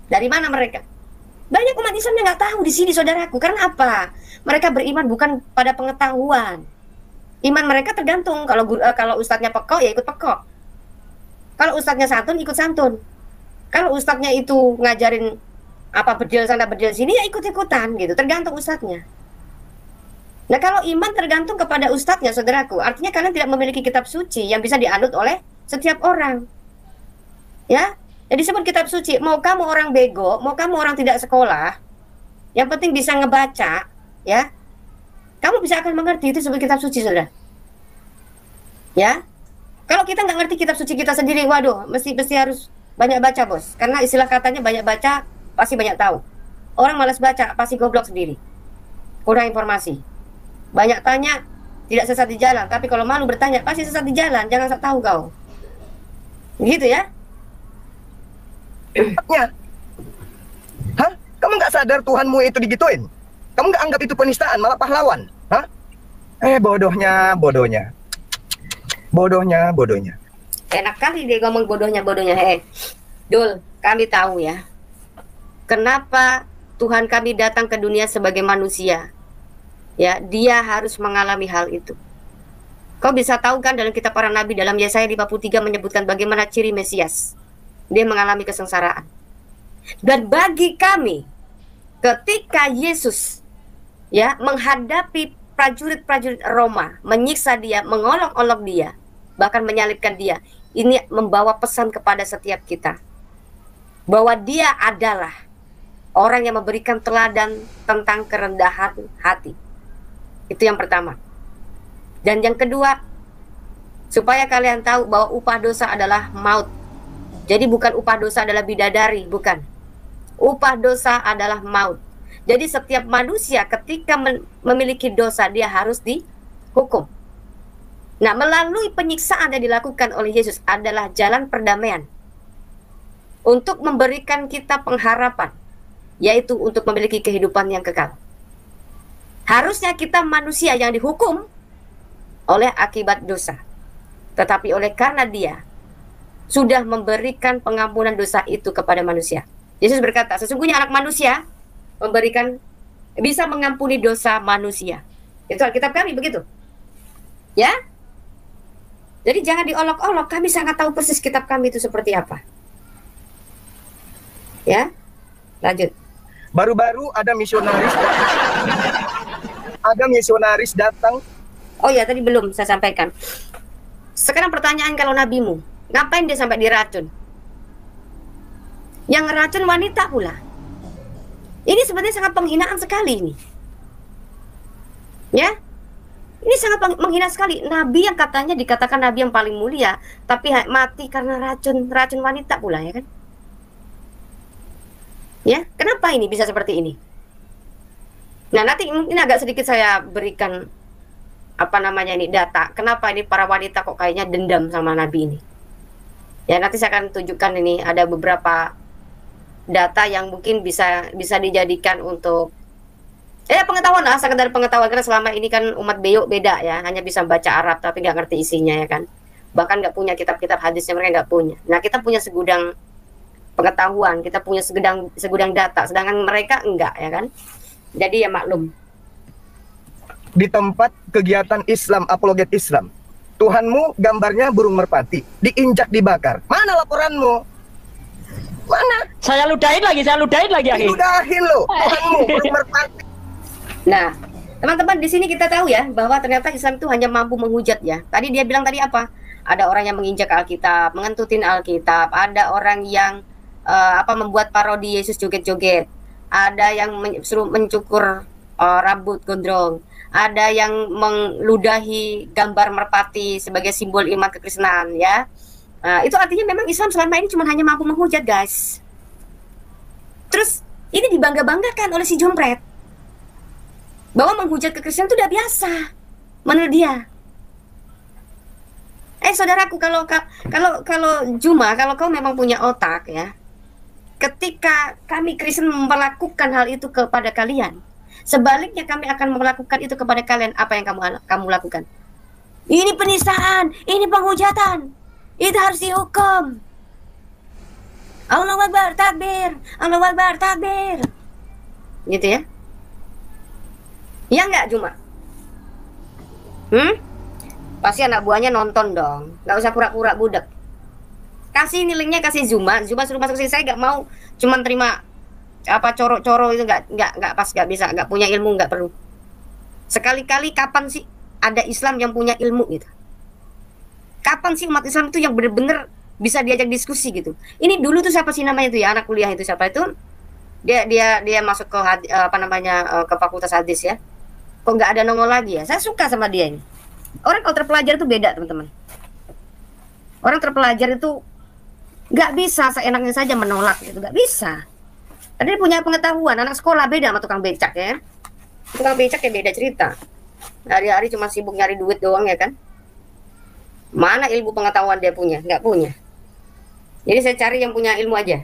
Dari mana mereka? Banyak umat Islam yang nggak tahu di sini, saudaraku. Karena apa? Mereka beriman bukan pada pengetahuan. Iman mereka tergantung. Kalau ustadznya pekok, ya ikut pekok. Kalau ustadznya santun, ikut santun. Kalau ustadznya itu ngajarin apa bedil sana bedil sini, ya ikut-ikutan gitu. Tergantung ustadznya. Nah, kalau iman tergantung kepada ustadznya, saudaraku, artinya kalian tidak memiliki kitab suci yang bisa dianut oleh setiap orang. Ya, jadi disebut kitab suci. Mau kamu orang bego, mau kamu orang tidak sekolah, yang penting bisa ngebaca, ya, kamu bisa akan mengerti itu disebut kitab suci, saudara. Ya, kalau kita nggak ngerti kitab suci kita sendiri, waduh, mesti harus banyak baca, bos. Karena istilah katanya banyak baca pasti banyak tahu. Orang malas baca pasti goblok sendiri, kurang informasi. Banyak tanya tidak sesat di jalan, tapi kalau malu bertanya pasti sesat di jalan. Jangan sok tahu kau. Gitu ya. Hah? Kamu nggak sadar Tuhanmu itu digituin? Kamu nggak anggap itu penistaan, malah pahlawan? Hah? Bodohnya. Enak kali dia ngomong bodohnya. Dul, kami tahu ya. Kenapa Tuhan kami datang ke dunia sebagai manusia? Ya, dia harus mengalami hal itu. Kau bisa tahu kan dalam kitab para nabi, dalam Yesaya 53 menyebutkan bagaimana ciri Mesias. Dia mengalami kesengsaraan. Dan bagi kami, ketika Yesus ya menghadapi prajurit-prajurit Roma, menyiksa dia, mengolok-olok dia, bahkan menyalibkan dia, ini membawa pesan kepada setiap kita bahwa dia adalah orang yang memberikan teladan tentang kerendahan hati. Itu yang pertama. Dan yang kedua, supaya kalian tahu bahwa upah dosa adalah maut. Jadi bukan upah dosa adalah bidadari, bukan. Upah dosa adalah maut. Jadi setiap manusia ketika memiliki dosa, dia harus dihukum. Nah, melalui penyiksaan yang dilakukan oleh Yesus adalah jalan perdamaian untuk memberikan kita pengharapan, yaitu untuk memiliki kehidupan yang kekal. Harusnya kita manusia yang dihukum oleh akibat dosa, tetapi oleh karena dia sudah memberikan pengampunan dosa itu kepada manusia. Yesus berkata, sesungguhnya anak manusia bisa mengampuni dosa manusia. Itu Alkitab kami begitu. Ya? Jadi jangan diolok-olok, kami sangat tahu persis kitab kami itu seperti apa. Ya? Lanjut. Baru-baru ada misionaris datang. Oh ya, tadi belum saya sampaikan. Sekarang pertanyaan, kalau nabimu, ngapain dia sampai diracun? Yang ngeracun wanita pula. Ini sebenarnya sangat penghinaan sekali ini. Ya? Ini sangat menghina sekali. Nabi yang katanya dikatakan nabi yang paling mulia, tapi mati karena racun wanita pula, ya kan? Ya, kenapa ini bisa seperti ini? Nah, nanti mungkin agak sedikit saya berikan data. Kenapa ini para wanita kok kayaknya dendam sama nabi ini? Ya, nanti saya akan tunjukkan ini ada beberapa data yang mungkin bisa dijadikan untuk pengetahuan lah, sekedar pengetahuan, karena selama ini kan umat beyok beda ya, hanya bisa baca Arab tapi nggak ngerti isinya ya kan, bahkan nggak punya kitab-kitab hadisnya, mereka nggak punya. Nah, kita punya segudang pengetahuan, kita punya segudang data, sedangkan mereka enggak ya kan. Jadi ya maklum. Di tempat kegiatan Islam, apologet Islam, Tuhanmu gambarnya burung merpati, diinjak, dibakar. Mana laporanmu? Mana? Saya ludahin lagi akhi. Diludahin lo, Tuhanmu burung merpati. Nah, teman-teman, di sini kita tahu ya bahwa ternyata Islam itu hanya mampu menghujat ya. Tadi dia bilang tadi apa? Ada orang yang menginjak Alkitab, mengentutin Alkitab, ada orang yang membuat parodi Yesus joget-joget, ada yang suruh mencukur rambut gondrong, ada yang meludahi gambar merpati sebagai simbol iman kekristenan ya. Itu artinya memang Islam selama ini cuma hanya mampu menghujat, guys. Terus ini dibangga-banggakan oleh si Jompret bahwa menghujat kekristenan itu udah biasa menurut dia. Saudaraku, kalau Juma, kalau kau memang punya otak ya, ketika kami Kristen melakukan hal itu kepada kalian, sebaliknya kami akan melakukan itu kepada kalian. Apa yang kamu lakukan? Ini penistaan, ini penghujatan, itu harus dihukum. Allahu Akbar, takbir, Allahu Akbar, takbir, gitu ya? Ya enggak, Juma? Pasti anak buahnya nonton dong, nggak usah pura-pura budak. Kasih ini linknya, kasih Zuma suruh masuk sini. Saya nggak mau cuman terima coro-coro itu, nggak pas, nggak bisa, nggak punya ilmu, nggak perlu. Sekali-kali kapan sih ada Islam yang punya ilmu gitu? Kapan sih umat Islam itu yang bener-bener bisa diajak diskusi gitu? Ini dulu tuh siapa sih namanya itu ya, anak kuliah itu siapa itu? Dia masuk ke ke fakultas hadis ya. Kok nggak ada nongol lagi ya? Saya suka sama dia ini. Orang kalau terpelajar itu beda, teman-teman. Orang terpelajar itu nggak bisa seenaknya saja menolak gitu, nggak bisa. Karena dia punya pengetahuan. Anak sekolah beda sama tukang becak ya. Tukang becak ya beda cerita. Hari-hari cuma sibuk nyari duit doang ya kan. Mana ilmu pengetahuan dia punya? Nggak punya. Jadi saya cari yang punya ilmu aja.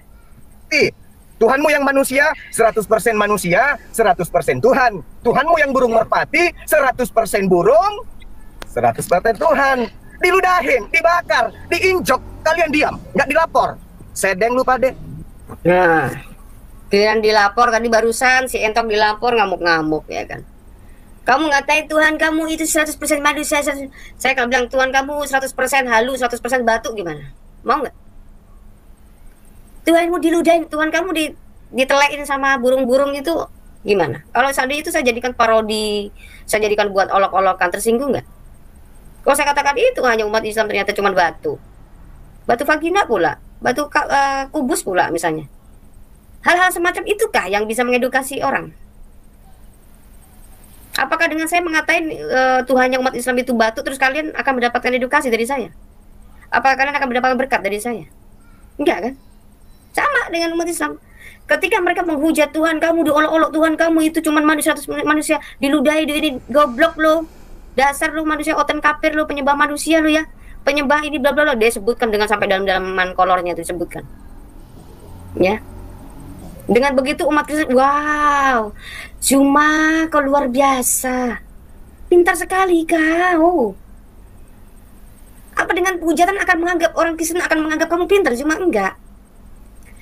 Tuhanmu yang manusia, 100% manusia, 100% Tuhan. Tuhanmu yang burung merpati, 100% burung, 100% Tuhan. Diludahin, dibakar, diinjok, kalian diam, nggak dilapor. Sedeng lu pade. Nah, kalian dilapor tadi barusan, si Entok dilapor ngamuk-ngamuk ya kan. Kamu ngatain Tuhan kamu itu 100% manusia. Saya kalau bilang Tuhan kamu 100% halu, 100% batu, gimana? Mau nggak? Tuhanmu diludahin, Tuhan kamu ditelekin sama burung-burung itu gimana? Kalau seandainya itu saya jadikan parodi, saya jadikan buat olok-olokan, tersinggung nggak? Kalau saya katakan itu hanya umat Islam ternyata cuma batu vagina pula, batu kubus pula misalnya. Hal-hal semacam itukah yang bisa mengedukasi orang? Apakah dengan saya mengatain Tuhannya umat Islam itu batu, terus kalian akan mendapatkan edukasi dari saya? Apakah kalian akan mendapatkan berkat dari saya? Enggak kan? Sama dengan umat Islam. Ketika mereka menghujat Tuhan kamu, diolok-olok Tuhan kamu itu cuma manusia, diludahi, ini goblok lo, dasar lo manusia oten kafir lo, penyembah manusia lo ya, penyembah ini bla bla bla, dia sebutkan dengan sampai dalam kolornya itu disebutkan. Ya. Dengan begitu umat Kristen, wow, cuma kau luar biasa, pintar sekali kau. Apa dengan hujatan akan menganggap orang Kristen akan menganggap kamu pintar? Cuma enggak.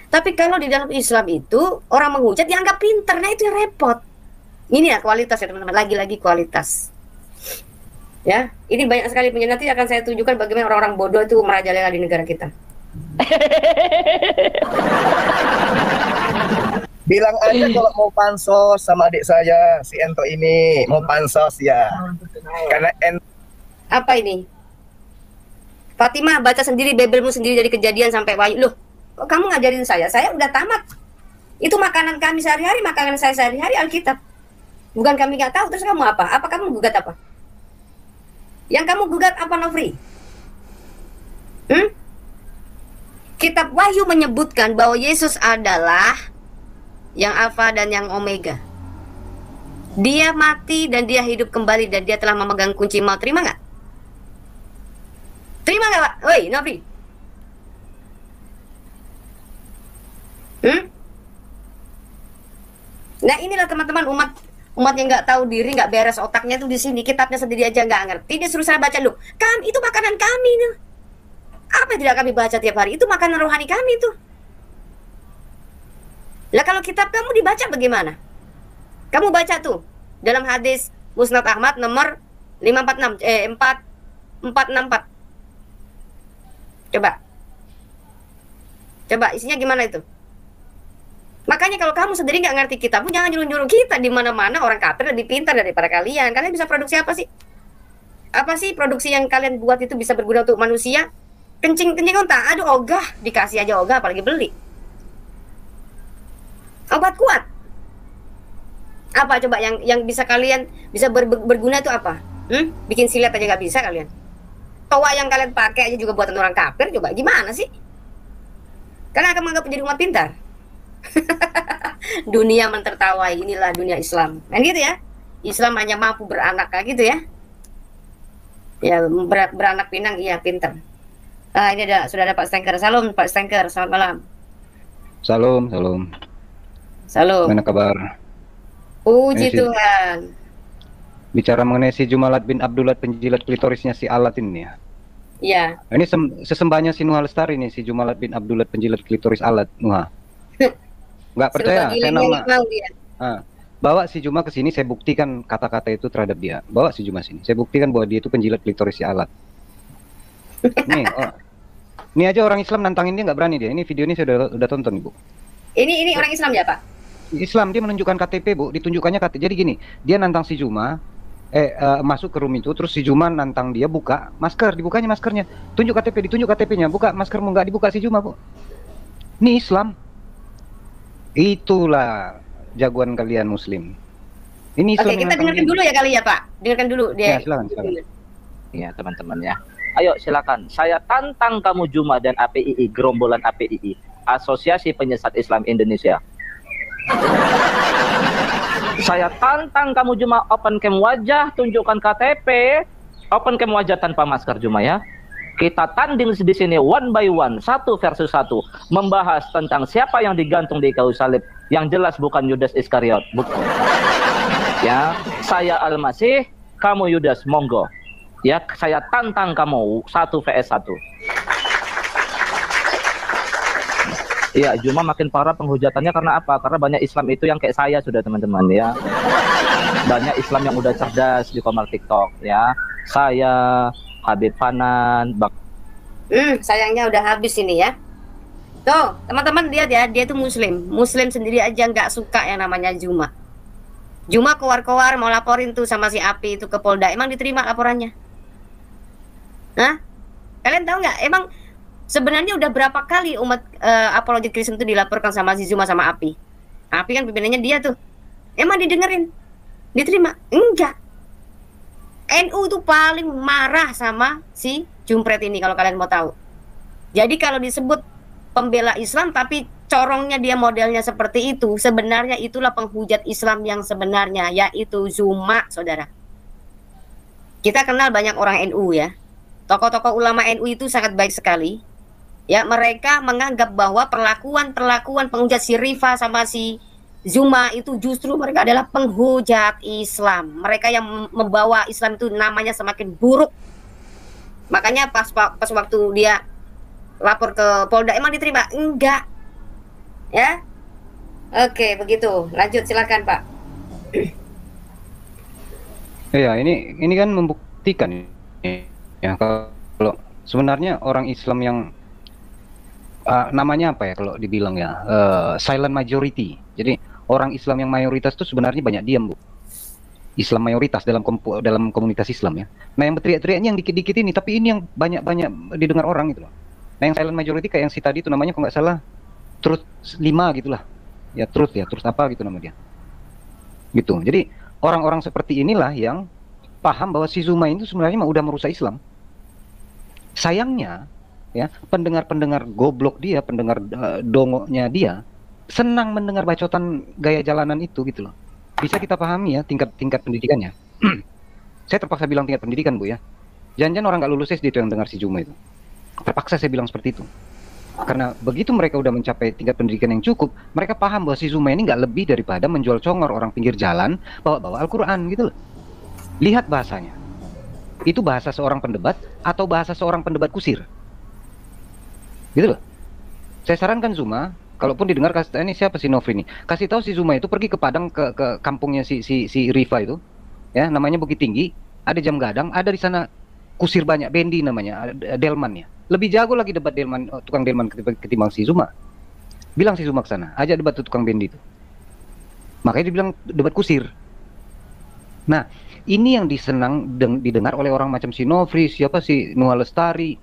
Tapi kalau di dalam Islam itu orang menghujat dianggap pintar, nah itu yang repot. Ini ya kualitas ya teman-teman, lagi-lagi kualitas. Ya, ini banyak sekali punya, nanti akan saya tunjukkan bagaimana orang-orang bodoh itu merajalela di negara kita. Bilang aja kalau mau pansos sama adik saya, si Ento ini mau pansos ya. Karena apa ini? Fatimah baca sendiri Bibelmu sendiri dari Kejadian sampai Wahyu. Loh, kok kamu ngajarin saya? Saya udah tamat. Itu makanan kami sehari-hari, makanan saya sehari-hari Alkitab. Bukan kami nggak tahu, terus kamu apa? Apa kamu gugat apa? Yang kamu gugat apa, Nofri? Kitab Wahyu menyebutkan bahwa Yesus adalah yang Alfa dan yang Omega. Dia mati dan dia hidup kembali dan dia telah memegang kunci maut. Terima nggak? Terima nggak, Pak? Woi, Nofri. Nah inilah teman-teman umat yang nggak tahu diri, nggak beres otaknya tuh di sini, kitabnya sendiri aja nggak ngerti, dia suruh saya baca dulu. Kami itu makanan kami nih. Apa yang tidak kami baca tiap hari? Itu makanan rohani kami tuh. Lah kalau kitab kamu dibaca bagaimana? Kamu baca tuh dalam hadis Musnad Ahmad nomor 464. Coba isinya gimana itu? Makanya kalau kamu sendiri nggak ngerti kitab, jangan nyuruh-nyuruh kita. Di mana-mana orang kafir lebih pintar daripada kalian. Kalian bisa produksi apa sih? Apa sih produksi yang kalian buat itu bisa berguna untuk manusia? Kencing unta, aduh ogah, dikasih aja ogah apalagi beli. Obat kuat. Apa coba yang bisa kalian bisa berguna itu apa? Bikin silet aja nggak bisa kalian. Toa yang kalian pakai aja juga buatan orang kafir, coba gimana sih? Kalian akan menganggap menjadi umat pintar. Dunia mentertawai, inilah dunia Islam. Kan gitu ya. Islam hanya mampu beranak kayak gitu ya. Ya beranak pinang iya pintar. Ini sudah ada Pak Stenker. Salam Pak Stenker, selamat malam. Salam. Mana kabar? Puji Tuhan. Bicara mengenai si Jumalat bin Abdullah penjilat klitorisnya si Alat ini ya. Iya. Ini sesembahnya si Nuha Lestari nih, si Jumalat bin Abdullah penjilat klitoris Alat Nuha. Nggak percaya, saya nama. Bawa si Juma ke sini, saya buktikan kata-kata itu terhadap dia. Bawa si Juma sini, saya buktikan bahwa dia itu penjilat klitoris si Alat. Nih, ini aja orang Islam nantangin dia nggak berani dia. Ini video ini saya udah tonton Ibu. Ini orang Islam ya Pak? Islam, dia menunjukkan KTP Bu, ditunjukkannya KTP. Jadi gini, dia nantang si Juma, masuk ke room itu, terus si Juma nantang dia buka masker, dibukanya maskernya. Tunjuk KTP, ditunjuk KTP-nya, buka maskermu, nggak dibuka si Juma Bu. Ini Islam. Itulah jagoan kalian Muslim. Ini Islam. Oke, kita dengarkan dulu ya kali ya Pak. Dengarkan dulu dia. Ya, silakan. Ya teman-teman ya. Ayo silakan. Saya tantang kamu Juma dan APII, gerombolan APII, Asosiasi Penyesat Islam Indonesia. Saya tantang kamu Juma, open cam wajah, tunjukkan KTP, open cam wajah tanpa masker Juma ya. Kita tanding di sini one by one, 1 versus 1, membahas tentang siapa yang digantung di kayu salib. Yang jelas bukan Yudas Iskariot. Ya, saya Al-Masih, kamu Yudas, monggo. Ya, saya tantang kamu 1 vs 1. Iya, Juma makin parah penghujatannya karena apa? Karena banyak Islam itu yang kayak saya sudah teman-teman ya. Banyak Islam yang udah cerdas di komentar TikTok ya. Saya Habib Fanan, sayangnya udah habis ini ya. Tuh, teman-teman lihat ya, dia tuh Muslim sendiri aja nggak suka yang namanya Juma. Juma keluar-keluar mau laporin tuh sama si Api itu ke Polda, emang diterima laporannya? Nah, kalian tahu nggak? Emang sebenarnya udah berapa kali umat apologi Kristen itu dilaporkan sama si Juma sama Api? Api kan pimpinannya dia tuh. Emang didengerin? Diterima? Enggak. NU itu paling marah sama si Jumpret ini kalau kalian mau tahu. Jadi kalau disebut pembela Islam tapi corongnya dia modelnya seperti itu, sebenarnya itulah penghujat Islam yang sebenarnya, yaitu Zuma, saudara. Kita kenal banyak orang NU ya. Tokoh-tokoh ulama NU itu sangat baik sekali. Ya, mereka menganggap bahwa perlakuan penghujat si Rifa sama si Zuma itu justru mereka adalah penghujat Islam. Mereka yang membawa Islam itu namanya semakin buruk. Makanya pas waktu dia lapor ke Polda, emang diterima? Enggak. Ya. Oke, begitu. Lanjut silakan, Pak. Ya, ini kan membuktikan ya kalau sebenarnya orang Islam yang namanya apa ya kalau dibilang ya silent majority. Jadi orang Islam yang mayoritas itu sebenarnya banyak diam Bu. Islam mayoritas dalam komunitas Islam ya. Nah yang berteriak-teriaknya yang dikit-dikit ini, tapi ini yang banyak didengar orang gitu loh. Nah yang silent majority kayak yang si tadi itu namanya kalau nggak salah Truth 5 gitulah. Ya Truth apa gitu nama dia. Gitu. Jadi orang-orang seperti inilah yang paham bahwa si Zuma itu sebenarnya udah merusak Islam. Sayangnya ya pendengar-pendengar goblok dia, pendengar dongoknya dia senang mendengar bacotan gaya jalanan itu gitu loh. Bisa kita pahami ya tingkat pendidikannya. Saya terpaksa bilang tingkat pendidikan Bu ya. Jangan-jangan orang nggak lulus SD itu yang dengar si Juma itu. Terpaksa saya bilang seperti itu. Karena begitu mereka udah mencapai tingkat pendidikan yang cukup, mereka paham bahwa si Zuma ini nggak lebih daripada menjual congor orang pinggir jalan, bawa-bawa Al-Quran gitu loh. Lihat bahasanya. Itu bahasa seorang pendebat atau bahasa seorang pendebat kusir. Gitu loh. Saya sarankan Zuma, kalaupun didengar, ini siapa si Nofri ini, kasih tahu si Zuma itu pergi ke Padang, ke kampungnya si Rifa itu, ya, namanya Bukit Tinggi, ada jam gadang, ada di sana kusir banyak, Bendi namanya, Delman ya. Lebih jago lagi debat Delman, tukang Delman ketimbang si Zuma. Bilang si Zuma ke sana, ajak debat tuh tukang Bendi itu. Makanya dibilang debat kusir. Nah, ini yang didengar oleh orang macam si Nofri, siapa si Nuha Lestari.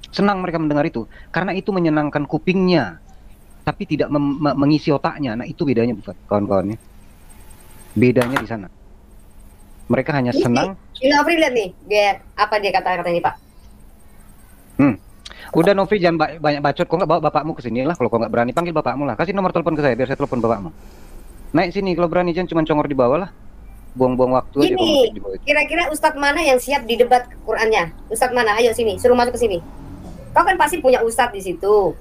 Senang mereka mendengar itu, karena itu menyenangkan kupingnya, tapi tidak mengisi otaknya. Nah, itu bedanya, kawan-kawannya. Bedanya di sana. Mereka hanya senang. Ini Nofri lihat nih, dia apa dia kata-kata ini, Pak? Udah Nofri, jangan banyak bacot. Kok nggak bawa bapakmu ke sini lah? Kalau kau nggak berani, panggil bapakmu lah. Kasih nomor telepon ke saya, biar saya telepon bapakmu. Naik sini kalau berani, jangan cuma congor di bawah lah. Buang-buang waktu aja. Ini, kira-kira Ustadz mana yang siap di debat Qurannya? Ustadz mana? Ayo sini, suruh masuk ke sini. Kau kan pasti punya Ustadz di situ.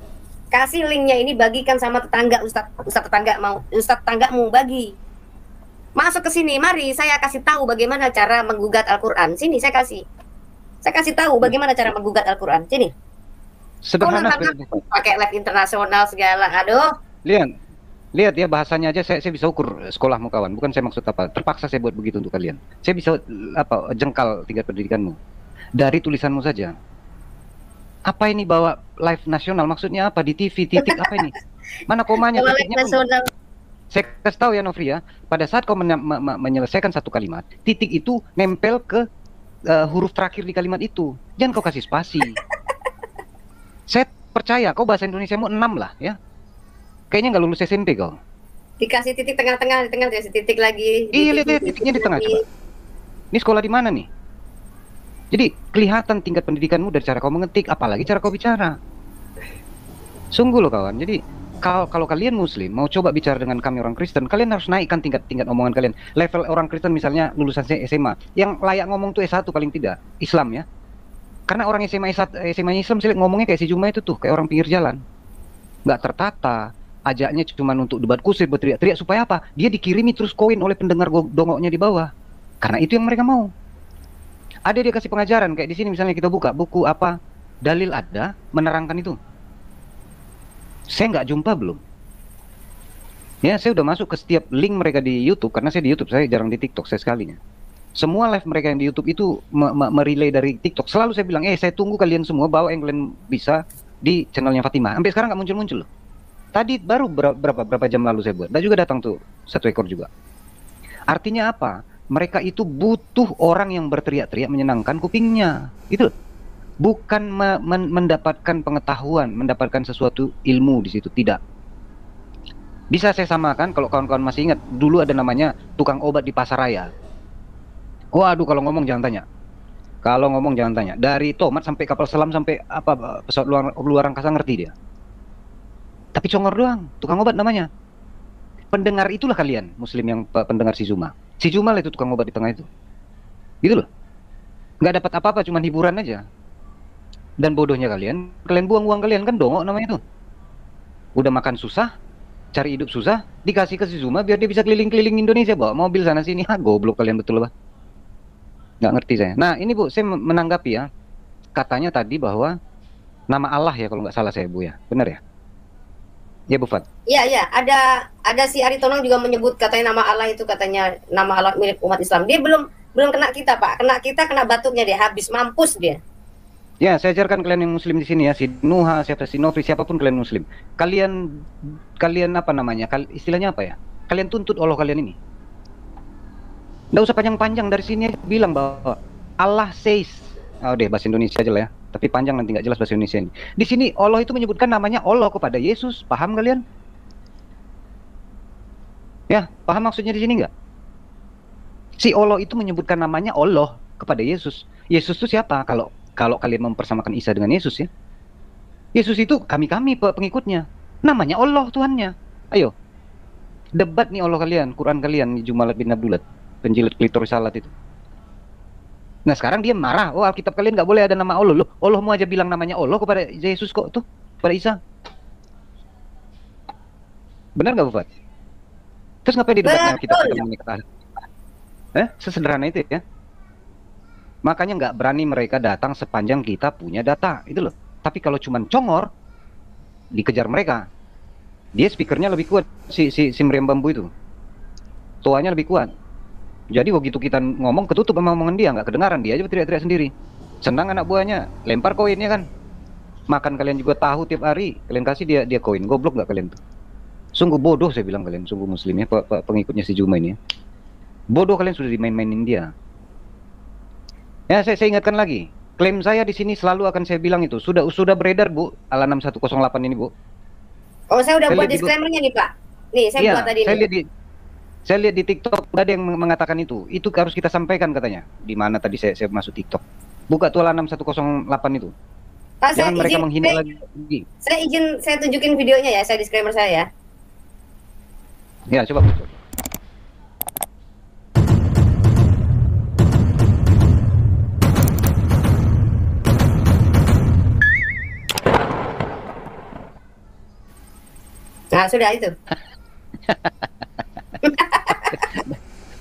Kasih linknya ini, bagikan sama tetangga Ustadz tetanggamu bagi. Masuk ke sini, mari saya kasih tahu bagaimana cara menggugat Al-Quran. Sini saya kasih tahu bagaimana cara menggugat Al-Quran. Sini. Sederhana. Pakai live internasional segala. Aduh. Lihat ya, bahasanya aja saya bisa ukur sekolahmu, kawan. Bukan saya maksud apa. Terpaksa saya buat begitu untuk kalian. Saya bisa jengkal tingkat pendidikanmu dari tulisanmu saja. Apa ini bawa live nasional? Maksudnya apa? Di TV titik apa ini? Mana komanya? Titiknya nasional. Saya kasih tahu ya Nofri ya. Pada saat kau menyelesaikan satu kalimat, titik itu nempel ke huruf terakhir di kalimat itu. Jangan kau kasih spasi. Saya percaya kau bahasa Indonesiamu 6 lah ya. Kayaknya nggak lulus SMP kau. Dikasih titik tengah-tengah, di tengah dikasih titik lagi. Iya, lihat titiknya di tengah coba. Ini sekolah di mana nih? Jadi kelihatan tingkat pendidikanmu dari cara kau mengetik, apalagi cara kau bicara. Sungguh loh kawan. Jadi kalau kalian Muslim mau coba bicara dengan kami orang Kristen, kalian harus naikkan tingkat omongan kalian. Level orang Kristen misalnya lulusan SMA, yang layak ngomong tuh S1 paling tidak, Islam ya. Karena orang SMA Islam ngomongnya kayak si Juma itu tuh, kayak orang pinggir jalan. Nggak tertata. Ajaknya cuma untuk debat kusir, berteriak-teriak supaya apa? Dia dikirimi terus koin oleh pendengar dongoknya di bawah. Karena itu yang mereka mau. Ada dia kasih pengajaran kayak di sini misalnya kita buka buku apa, dalil ada menerangkan itu. Saya nggak jumpa belum. Ya, saya udah masuk ke setiap link mereka di YouTube karena saya di YouTube, saya jarang di TikTok saya sekalinya. Semua live mereka yang di YouTube itu merelay dari TikTok. Selalu saya bilang, saya tunggu kalian semua bawa yang kalian bisa di channelnya Fatimah. Sampai sekarang nggak muncul-muncul loh. Tadi baru berapa jam lalu saya buat. Dan juga datang tuh 1 ekor juga. Artinya apa? Mereka itu butuh orang yang berteriak-teriak menyenangkan kupingnya. Gitu. Bukan mendapatkan pengetahuan, mendapatkan sesuatu ilmu di situ. Tidak. Bisa saya samakan kalau kawan-kawan masih ingat. Dulu ada namanya tukang obat di pasaraya. Waduh, kalau ngomong jangan tanya. Kalau ngomong jangan tanya. Dari tomat sampai kapal selam sampai apa pesawat luar angkasa ngerti dia. Tapi congor doang, tukang obat namanya. Pendengar itulah kalian, Muslim yang pendengar si Zuma. Si Zuma lah itu tukang obat di tengah itu. Gitu loh. Nggak dapat apa-apa, cuma hiburan aja. Dan bodohnya kalian buang uang kalian, kan dongok namanya itu. Udah makan susah, cari hidup susah, dikasih ke si Zuma biar dia bisa keliling-keliling Indonesia, bawa mobil sana sini. Goblok kalian betul lah. Nggak ngerti saya. Nah ini Bu, saya menanggapi ya. Katanya tadi bahwa nama Allah ya kalau nggak salah saya Bu ya. Benar ya? Ya Bu Fat. Iya, ada si Aritonang juga menyebut katanya nama Allah itu katanya nama Allah milik umat Islam. Dia belum kena kita, Pak. Kena batuknya dia, habis mampus dia. Ya, saya ajarkan kalian yang Muslim di sini ya, si Nuha, si Nofri, siapapun kalian Muslim. Kalian apa namanya? Istilahnya apa ya? Kalian tuntut Allah kalian ini. Nggak usah panjang-panjang, dari sini aja bilang bahwa Allah says. Oh deh, bahasa Indonesia aja lah ya. Tapi panjang nanti nggak jelas bahasa Indonesia ini. Di sini Allah itu menyebutkan namanya Allah kepada Yesus. Paham kalian? Ya, paham maksudnya di sini nggak? Si Allah itu menyebutkan namanya Allah kepada Yesus. Yesus itu siapa? Kalau kalian mempersamakan Isa dengan Yesus ya. Yesus itu kami pengikutnya. Namanya Allah Tuhannya. Ayo. Debat nih Allah kalian, Quran kalian, Jumalat bin Abdullah, penjilat klitoris salat itu. Nah sekarang dia marah, Alkitab kalian nggak boleh ada nama Allah. Loh, Allah mau aja bilang namanya Allah kepada Yesus kok tuh. pada Isa. Benar nggak, Bufat? Terus ngapain di debatnya kita menikah? Sesederhana itu ya. Makanya nggak berani mereka datang sepanjang kita punya data, itu loh. Tapi kalau cuman congor, dikejar mereka. Dia speakernya lebih kuat, si meriam bambu itu. Toanya lebih kuat. Jadi begitu kita ngomong, ketutup sama omongan dia, nggak kedengaran, dia aja teriak-teriak sendiri. Senang anak buahnya, lempar koinnya kan. Makan kalian juga tahu tiap hari, kalian kasih dia koin. Goblok nggak kalian tuh? Sungguh bodoh saya bilang kalian, sungguh muslim ya, pengikutnya si Juma ini ya. Bodoh kalian sudah dimain-mainin dia. Ya, saya ingatkan lagi. Klaim saya di sini selalu akan saya bilang itu sudah beredar, Bu, ala 6108 ini, Bu. Oh, saya udah buat disclaimer-nya nih, Pak. Nih, saya buat tadi saya lihat di TikTok ada yang mengatakan itu. Itu harus kita sampaikan katanya. Di mana tadi saya masuk TikTok. Buka tuh ala 6108 itu. Pak, jangan mereka menghina lagi. Saya tunjukin videonya ya, saya disclaimer saya ya. Ya, coba. Nah, sudah itu.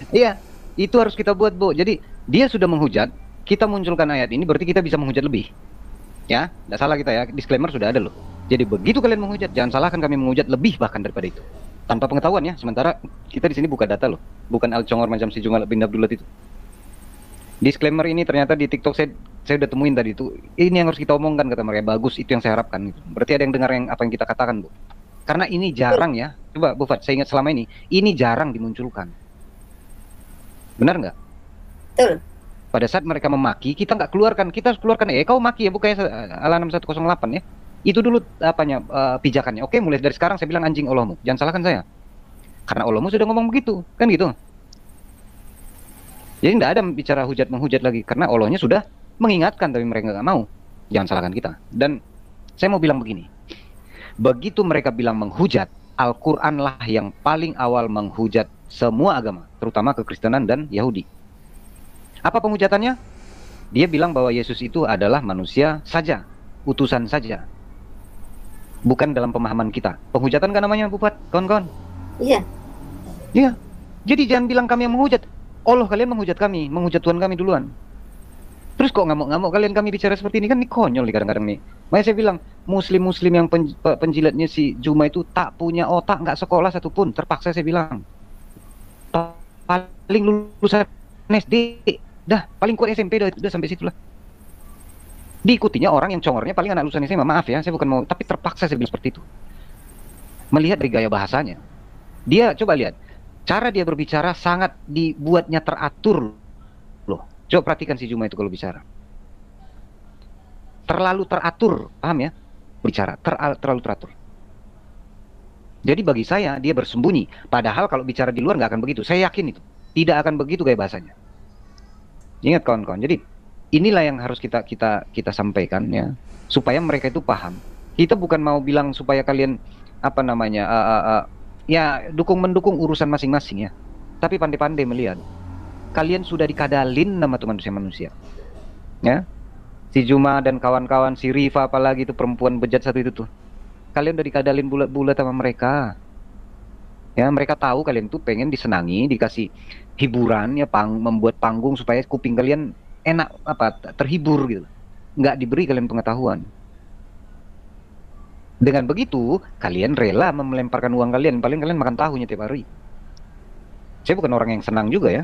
Iya, itu harus kita buat, Bu. Jadi, dia sudah menghujat, kita munculkan ayat ini, berarti kita bisa menghujat lebih. Ya, tidak salah kita ya, disclaimer sudah ada loh. Jadi, begitu kalian menghujat, jangan salahkan kami menghujat lebih bahkan daripada itu. Tanpa pengetahuan ya, sementara kita di sini buka data loh. Bukan Al-Congor macam si Jumal bin Abdullah itu. Disclaimer ini ternyata di TikTok saya udah temuin tadi itu. Ini yang harus kita omongkan, kata mereka. Bagus, itu yang saya harapkan. Gitu. Berarti ada yang dengar apa yang kita katakan, Bu. Karena ini jarang ya. Coba Bu Fat, saya ingat selama ini jarang dimunculkan. Benar nggak? Betul. Pada saat mereka memaki, kita nggak keluarkan. Kita harus keluarkan, kau maki ya, bukannya ala 6108 ya. Itu dulu pijakannya. Oke, mulai dari sekarang saya bilang anjing Allahmu. Jangan salahkan saya. Karena Allahmu sudah ngomong begitu. Kan gitu. Jadi tidak ada bicara menghujat lagi. Karena Allahnya sudah mengingatkan, tapi mereka nggak mau. Jangan salahkan kita. Dan saya mau bilang begini. Begitu mereka bilang menghujat, Al-Quran lah yang paling awal menghujat semua agama, terutama kekristenan dan Yahudi. Apa penghujatannya? Dia bilang bahwa Yesus itu adalah manusia saja, utusan saja. Bukan dalam pemahaman kita. Penghujatan kan namanya, Bupat, kawan-kawan? Iya. Iya. Jadi jangan bilang kami yang menghujat. Allah kalian menghujat kami, menghujat Tuhan kami duluan. Terus kok ngamuk-ngamuk kalian kami bicara seperti ini, kan ini konyol nih kadang-kadang nih. Makanya saya bilang, muslim-muslim yang penjilatnya si Juma itu tak punya otak, nggak sekolah satupun. Terpaksa saya bilang. Paling lulusan SD, dah paling kuat SMP, udah sampai situlah. Diikutinya orang yang congornya paling anak lulusan SMA, maaf ya, saya bukan mau, tapi terpaksa saya bilang seperti itu. Melihat dari gaya bahasanya. Dia, coba lihat, cara dia berbicara sangat dibuatnya teratur loh. Coba perhatikan si Juma itu kalau bicara. Terlalu teratur, paham ya? Bicara, terlalu teratur. Jadi bagi saya, dia bersembunyi. Padahal kalau bicara di luar nggak akan begitu. Saya yakin itu. Tidak akan begitu gaya bahasanya. Ingat kawan-kawan, jadi inilah yang harus kita sampaikan ya. Supaya mereka itu paham. Kita bukan mau bilang supaya kalian, ya mendukung urusan masing-masing ya. Tapi pandai-pandai melihat. Kalian sudah dikadalin nama tuh manusia-manusia. Ya. Si Juma dan kawan-kawan, si Rifa apalagi itu perempuan bejat satu itu tuh. Kalian udah dikadalin bulat-bulat sama mereka. Ya, mereka tahu kalian tuh pengen disenangi, dikasih hiburan ya, membuat panggung supaya kuping kalian enak terhibur gitu. Nggak diberi kalian pengetahuan. Dengan begitu, kalian rela melemparkan uang kalian, paling kalian makan tahunya tiap hari. Saya bukan orang yang senang juga ya.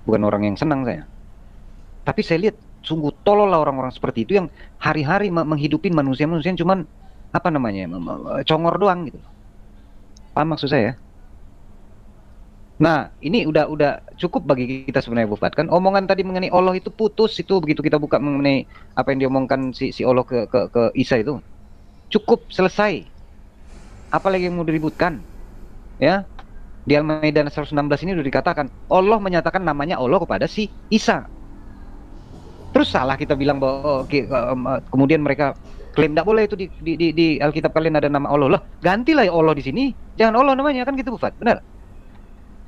Bukan orang yang senang saya. Tapi saya lihat sungguh tolol lah orang-orang seperti itu yang hari-hari menghidupin manusia-manusia yang cuman congor doang gitu. Paham maksud saya? Nah, ini udah cukup bagi kita sebenarnya, Bufat. Kan omongan tadi mengenai Allah itu putus itu begitu kita buka mengenai apa yang diomongkan si Allah ke Isa itu. Cukup selesai. Apalagi yang mau diributkan? Ya. Di Al-Maidah 116 ini sudah dikatakan Allah menyatakan namanya Allah kepada si Isa. Terus salah kita bilang bahwa kemudian mereka klaim tidak boleh itu di Alkitab kalian ada nama Allah. Lah, gantilah ya Allah di sini. Jangan Allah namanya, kan gitu, Bufat. Benar?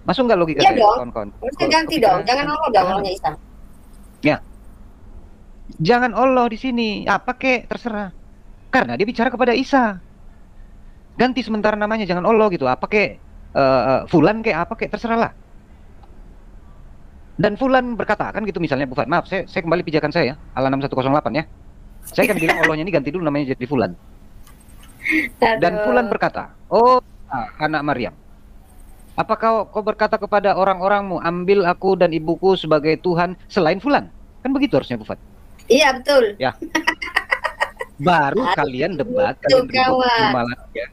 Masuk nggak logika saya, kawan-kawan? Harusnya ganti dong. Jangan Allah dong, Allahnya Isa. Ya. Jangan Allah di sini. Apa kek terserah. Karena dia bicara kepada Isa. Ganti sementara namanya, jangan Allah gitu. Apa kek Fulan kek apa kek terserah lah. Dan Fulan berkata kan gitu misalnya, Bu Fat, maaf saya kembali pijakan saya ya, ala 6108 ya. Saya kan bilang Allahnya ini ganti dulu namanya jadi Fulan. Dan Fulan berkata, oh anak Maryam, apakah kau berkata kepada orang-orangmu, ambil aku dan ibuku sebagai Tuhan selain Fulan? Kan begitu harusnya, Bu Fat. Iya betul. Ya. Baru kalian debat, kalian ribut malah ya.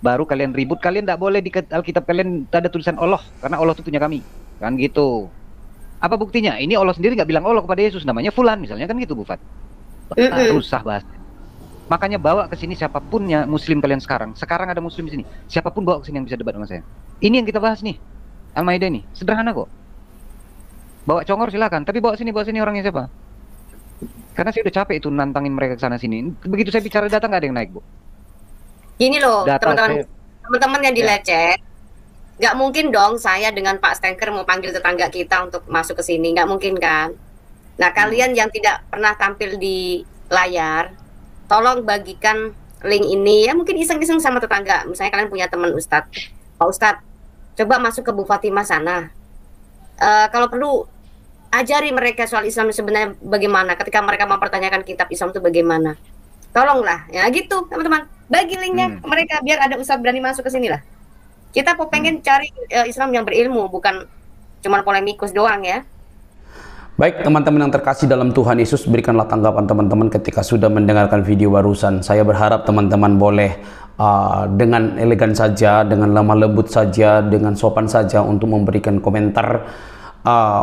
Baru kalian ribut, kalian tidak boleh di Alkitab kalian ada tulisan Allah, karena Allah itu punya kami, kan gitu. Apa buktinya? Ini Allah sendiri nggak bilang Allah kepada Yesus, namanya Fulan misalnya, kan gitu Bu Fat. Susah bahas. Makanya bawa ke sini siapapun ya Muslim kalian sekarang ada Muslim di sini, siapapun bawa ke sini yang bisa debat sama saya. Ini yang kita bahas nih, Al-Maidah nih, sederhana kok. Bawa congor silakan, tapi bawa sini orangnya siapa? Karena saya udah capek itu nantangin mereka ke sana sini. Begitu saya bicara data nggak ada yang naik, Bu. Gini loh, Data teman-teman yang dileceh, nggak mungkin dong saya dengan Pak Stenker mau panggil tetangga kita untuk masuk ke sini, nggak mungkin kan? Nah, kalian yang tidak pernah tampil di layar, tolong bagikan link ini ya, mungkin iseng-iseng sama tetangga. Misalnya kalian punya teman Ustadz, Pak Ustadz, coba masuk ke Bu Fatimah sana. Kalau perlu ajari mereka soal Islam sebenarnya bagaimana, ketika mereka mempertanyakan kitab Islam itu bagaimana. Tolonglah, ya gitu teman-teman. Bagi linknya ke mereka biar ada Ustadz berani masuk ke sini lah. Kita pengen cari Islam yang berilmu, bukan cuma polemikus doang ya. Baik teman-teman yang terkasih dalam Tuhan Yesus, berikanlah tanggapan teman-teman ketika sudah mendengarkan video barusan. Saya berharap teman-teman boleh dengan elegan saja, dengan lemah lembut saja, dengan sopan saja untuk memberikan komentar.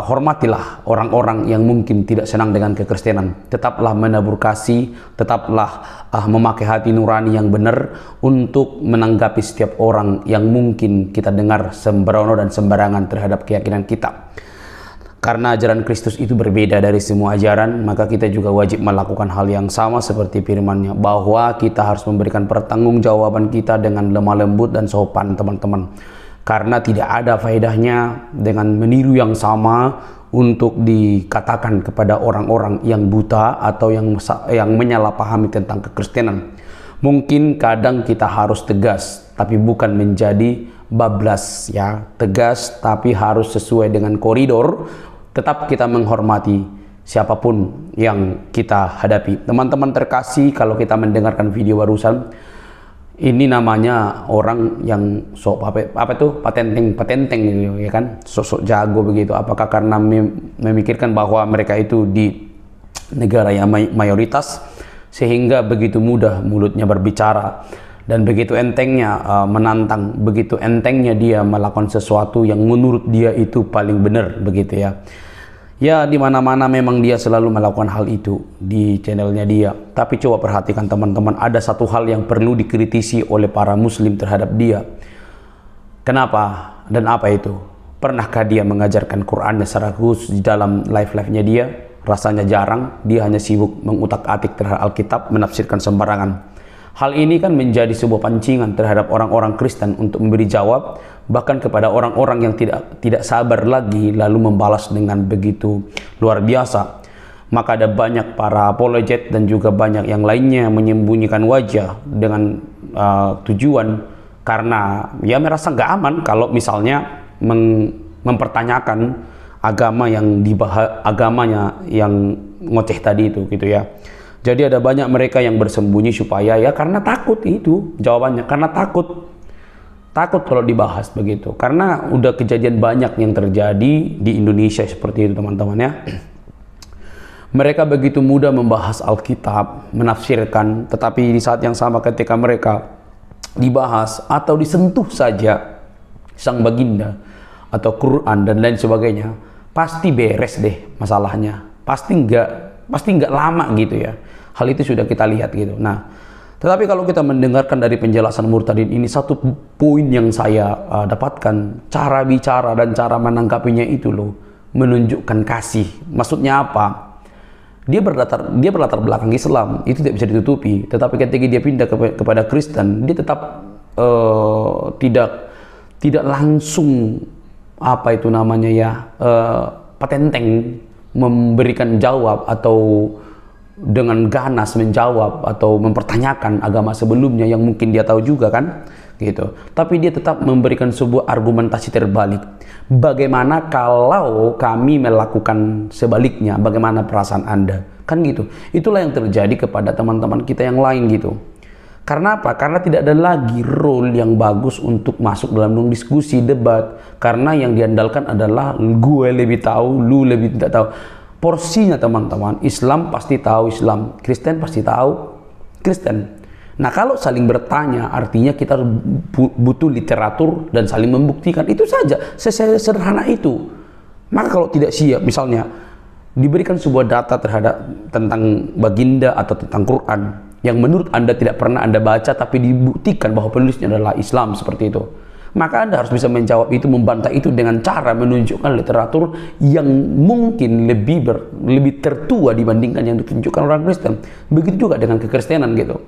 Hormatilah orang-orang yang mungkin tidak senang dengan kekristenan. Tetaplah menabur kasih, tetaplah memakai hati nurani yang benar untuk menanggapi setiap orang yang mungkin kita dengar sembrono dan sembarangan terhadap keyakinan kita. Karena ajaran Kristus itu berbeda dari semua ajaran, maka kita juga wajib melakukan hal yang sama seperti firman-Nya, bahwa kita harus memberikan pertanggungjawaban kita dengan lemah lembut dan sopan, teman-teman. Karena tidak ada faedahnya dengan meniru yang sama untuk dikatakan kepada orang-orang yang buta atau yang menyalahpahami tentang kekristenan. Mungkin kadang kita harus tegas, tapi bukan menjadi bablas ya. Tegas tapi harus sesuai dengan koridor. Tetap kita menghormati siapapun yang kita hadapi. Teman-teman terkasih, kalau kita mendengarkan video barusan, ini namanya orang yang sok apa tuh patenteng gitu ya kan, sosok jago begitu. Apakah karena memikirkan bahwa mereka itu di negara yang mayoritas sehingga begitu mudah mulutnya berbicara dan begitu entengnya menantang, begitu entengnya dia melakukan sesuatu yang menurut dia itu paling benar begitu ya. Ya, di mana-mana memang dia selalu melakukan hal itu di channelnya dia. Tapi coba perhatikan teman-teman, ada satu hal yang perlu dikritisi oleh para Muslim terhadap dia. Kenapa dan apa itu? Pernahkah dia mengajarkan Qurannya secara khusus di dalam live-live-nya dia? Rasanya jarang. Dia hanya sibuk mengutak-atik terhadap Alkitab, menafsirkan sembarangan. Hal ini kan menjadi sebuah pancingan terhadap orang-orang Kristen untuk memberi jawab, bahkan kepada orang-orang yang tidak sabar lagi lalu membalas dengan begitu luar biasa. Maka ada banyak para apologet dan juga banyak yang lainnya menyembunyikan wajah dengan tujuan karena ya merasa nggak aman kalau misalnya mempertanyakan agama yang agamanya yang ngoceh tadi itu gitu ya. Jadi ada banyak mereka yang bersembunyi supaya ya karena takut, itu jawabannya, karena takut kalau dibahas begitu. Karena udah kejadian banyak yang terjadi di Indonesia seperti itu teman-teman ya. Mereka begitu mudah membahas Alkitab, menafsirkan, tetapi di saat yang sama ketika mereka dibahas atau disentuh saja sang baginda atau Quran dan lain sebagainya, pasti beres deh masalahnya. Pasti nggak lama gitu ya. Hal itu sudah kita lihat gitu. Nah, tetapi kalau kita mendengarkan dari penjelasan Murtadin ini, satu poin yang saya dapatkan, cara bicara dan cara menanggapinya itu loh, menunjukkan kasih. Maksudnya apa? Dia berlatar belakang Islam, itu tidak bisa ditutupi. Tetapi ketika dia pindah kepada Kristen, dia tetap tidak langsung apa itu namanya ya, patenteng memberikan jawab atau dengan ganas menjawab atau mempertanyakan agama sebelumnya yang mungkin dia tahu juga kan, gitu. Tapi dia tetap memberikan sebuah argumentasi terbalik. Bagaimana kalau kami melakukan sebaliknya? Bagaimana perasaan Anda? Kan gitu. Itulah yang terjadi kepada teman-teman kita yang lain gitu. Karena apa? Karena tidak ada lagi role yang bagus untuk masuk dalam diskusi, debat. Karena yang diandalkan adalah gue lebih tahu, lu lebih tidak tahu. Porsinya teman-teman, Islam pasti tahu Islam, Kristen pasti tahu Kristen. Nah kalau saling bertanya artinya kita butuh literatur dan saling membuktikan, itu saja, sederhana itu. Maka kalau tidak siap, misalnya diberikan sebuah data terhadap tentang baginda atau tentang Quran yang menurut Anda tidak pernah Anda baca tapi dibuktikan bahwa penulisnya adalah Islam seperti itu, maka Anda harus bisa menjawab itu, membantah itu dengan cara menunjukkan literatur yang mungkin lebih tertua dibandingkan yang ditunjukkan orang Kristen. Begitu juga dengan kekristenan gitu.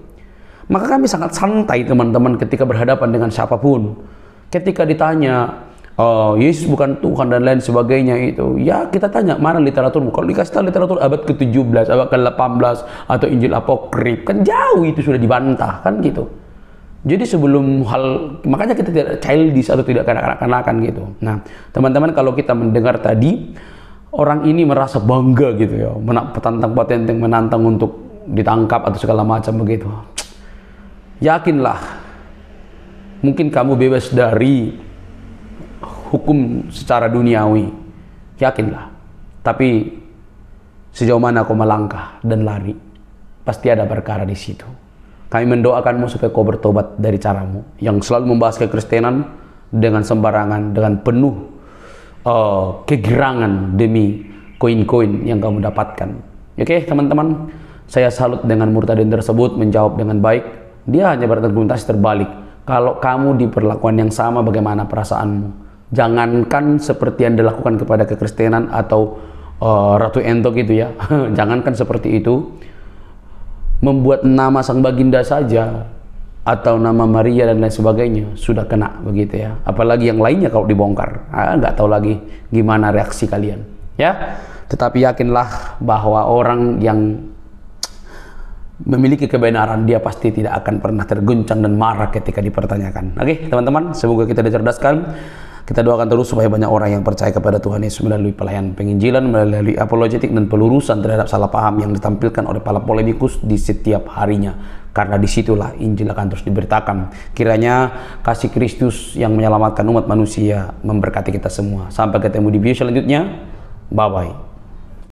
Maka kami sangat santai teman-teman ketika berhadapan dengan siapapun. Ketika ditanya, Yesus bukan Tuhan dan lain sebagainya itu, ya kita tanya mana literaturmu. Kalau dikasih tahu literatur abad ke-17, abad ke-18 atau Injil Apokrif, kan jauh itu sudah dibantah kan gitu. Jadi sebelum makanya kita tidak childish atau tidak kanak-kanakan gitu. Nah teman-teman, kalau kita mendengar tadi orang ini merasa bangga gitu ya, petantang-petenteng menantang untuk ditangkap atau segala macam begitu. Yakinlah, mungkin kamu bebas dari hukum secara duniawi, yakinlah. Tapi sejauh mana kau melangkah dan lari, pasti ada perkara di situ. Kami mendoakanmu supaya kau bertobat dari caramu yang selalu membahas kekristenan dengan sembarangan, dengan penuh kegirangan demi koin-koin yang kamu dapatkan. Oke teman-teman, saya salut dengan murtadin tersebut, menjawab dengan baik. Dia hanya berargumentasi terbalik. Kalau kamu diperlakukan yang sama, bagaimana perasaanmu? Jangankan seperti yang dilakukan kepada kekristenan atau Ratu Entok itu ya. Jangankan seperti itu. Membuat nama sang baginda saja atau nama Maria dan lain sebagainya sudah kena begitu ya. Apalagi yang lainnya kalau dibongkar. Nggak tahu lagi gimana reaksi kalian. Ya. Tetapi yakinlah bahwa orang yang memiliki kebenaran, dia pasti tidak akan pernah terguncang dan marah ketika dipertanyakan. Oke teman-teman, semoga kita dicerdaskan. Kita doakan terus supaya banyak orang yang percaya kepada Tuhan Yesus melalui pelayanan penginjilan, melalui apologetik dan pelurusan terhadap salah paham yang ditampilkan oleh para polemikus di setiap harinya. Karena disitulah Injil akan terus diberitakan. Kiranya kasih Kristus yang menyelamatkan umat manusia memberkati kita semua. Sampai ketemu di video selanjutnya. Bye-bye.